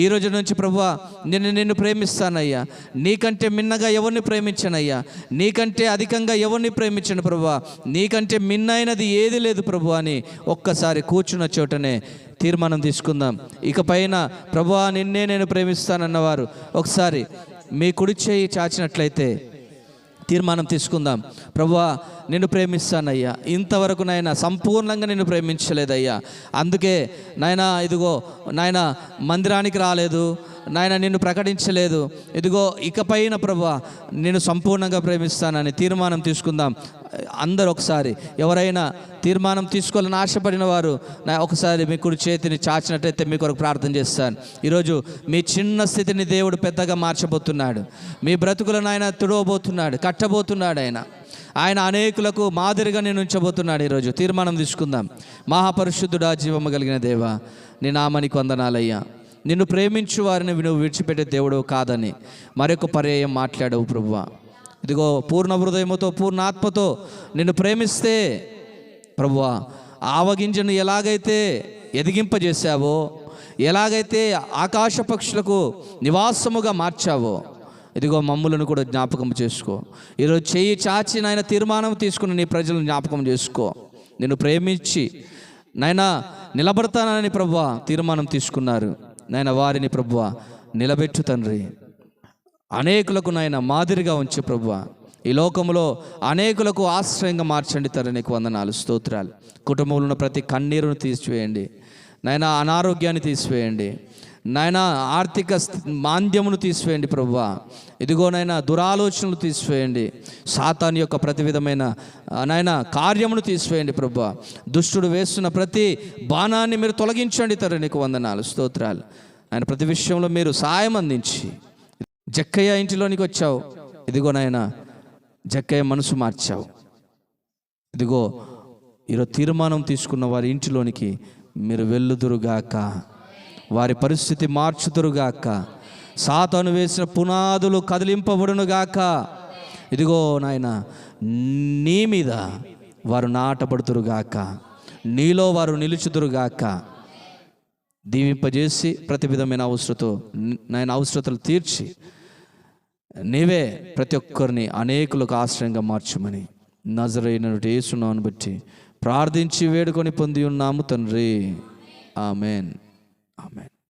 ఈ రోజు నుంచి ప్రభువా నిన్ను ప్రేమిస్తానయ్యా, నీకంటే మిన్నగా ఎవరిని ప్రేమించనయ్యా, నీకంటే అధికంగా ఎవరిని ప్రేమించను ప్రభువా, నీకంటే మిన్నైనది ఏది లేదు ప్రభువా అని ఒక్కసారి కూర్చున్న చోటనే తీర్మానం తీసుకుందాం. ఇకపైన ప్రభువా నిన్నే నేను ప్రేమిస్తానన్నవారు ఒకసారి మీ కుడి చేయి చాచినట్లయితే తీర్మానం తీసుకుందాం. ప్రభువా నిన్ను ప్రేమిస్తానయ్యా, ఇంతవరకు నాయన సంపూర్ణంగా నిన్ను ప్రేమించలేదయ్యా, అందుకే నాయన ఇదిగో నాయన మందిరానికి రాలేదు నాయన, నిన్ను ప్రకటించలేదు. ఇదిగో ఇకపైన ప్రభువా నేను సంపూర్ణంగా ప్రేమిస్తానని తీర్మానం తీసుకుందాం. అందరూ ఒకసారి ఎవరైనా తీర్మానం తీసుకోవాలని ఆశపడిన వారు ఒకసారి మీ కుడి చేతిని చాచినట్టయితే మీ కొరకు ప్రార్థన చేస్తాను. ఈరోజు మీ చిన్న స్థితిని దేవుడు పెద్దగా మార్చబోతున్నాడు, మీ బ్రతుకులను ఆయన తుడవబోతున్నాడు, కట్టబోతున్నాడు. ఆయన అనేకులకు మాదిరిగా నేను ఉంచబోతున్నాడు. ఈరోజు తీర్మానం తీసుకుందాం. మహాపరిశుద్ధుడా, జీవము కలిగిన దేవా, నీ నామానికి వందనాలయ్యా. నిన్ను ప్రేమించు వారిని నువ్వు విడిచిపెట్టే దేవుడు కాదని మరొక పర్యాయం మాట్లాడవు ప్రభువా. ఇదిగో పూర్ణ హృదయముతో పూర్ణ ఆత్మతో నిన్ను ప్రేమిస్తే ప్రభువా ఆవగింజను ఎలాగైతే ఎదిగింపజేశావో, ఎలాగైతే ఆకాశ పక్షులకు నివాసముగా మార్చావో, ఇదిగో మమ్ములను కూడా జ్ఞాపకం చేసుకో. ఈరోజు చెయ్యి చాచి నాయన తీర్మానం తీసుకుని నీ ప్రజలను జ్ఞాపకం చేసుకో. నిన్ను ప్రేమించి నాయన నిలబడతానని ప్రభువా తీర్మానం తీసుకున్నారు నాయన, వారిని ప్రభువా నిలబెట్టు తండ్రి. అనేకులకు నాయన మాదిరిగా ఉంచి ప్రభువా ఈ లోకంలో అనేకులకు ఆశ్రయంగా మార్చండి తండ్రి. నీకు వందనాలు, స్తోత్రాలు. కుటుంబంలో ఉన్న ప్రతి కన్నీరును తీసివేయండి నాయన, అనారోగ్యాన్ని తీసివేయండి నాయన, ఆర్థిక మాంద్యమును తీసివేయండి ప్రభువా. ఇదిగో నాయన దురాలోచనలు తీసివేయండి, సాతాను యొక్క ప్రతి విధమైన నాయన కార్యమును తీసివేయండి ప్రభువా. దుష్టుడు వేస్తున్న ప్రతి బాణాన్ని మీరు తొలగించండి తండ్రి. నీకు వందనాలు, స్తోత్రాలు. ఆయన ప్రతి విషయంలో మీరు సాయం అందించి జక్కయ్య ఇంటిలోనికి వచ్చావు. ఇదిగో నాయన జక్కయ్య మనసు మార్చావు. ఇదిగో ఈరోజు తీర్మానం తీసుకున్న వారి ఇంటిలోనికి మీరు వెళ్ళుదురుగాక, వారి పరిస్థితి మార్చుదురుగాక, సాతాను వేసిన పునాదులు కదిలింపబడునుగాక. ఇదిగో నాయన నీ మీద వారు నాటబడుతురుగాక, నీలో వారు నిలుచుదురుగాక. దీవింపజేసి ప్రతి విధమైన అవసరతలు తీర్చి నీవే ప్రతి ఒక్కరిని అనేకులకు ఆశ్రయంగా మార్చమని నజరేయుడైన యేసు నామమును బట్టి ప్రార్థించి వేడుకొని పొంది ఉన్నాము తండ్రి. Amen, amen.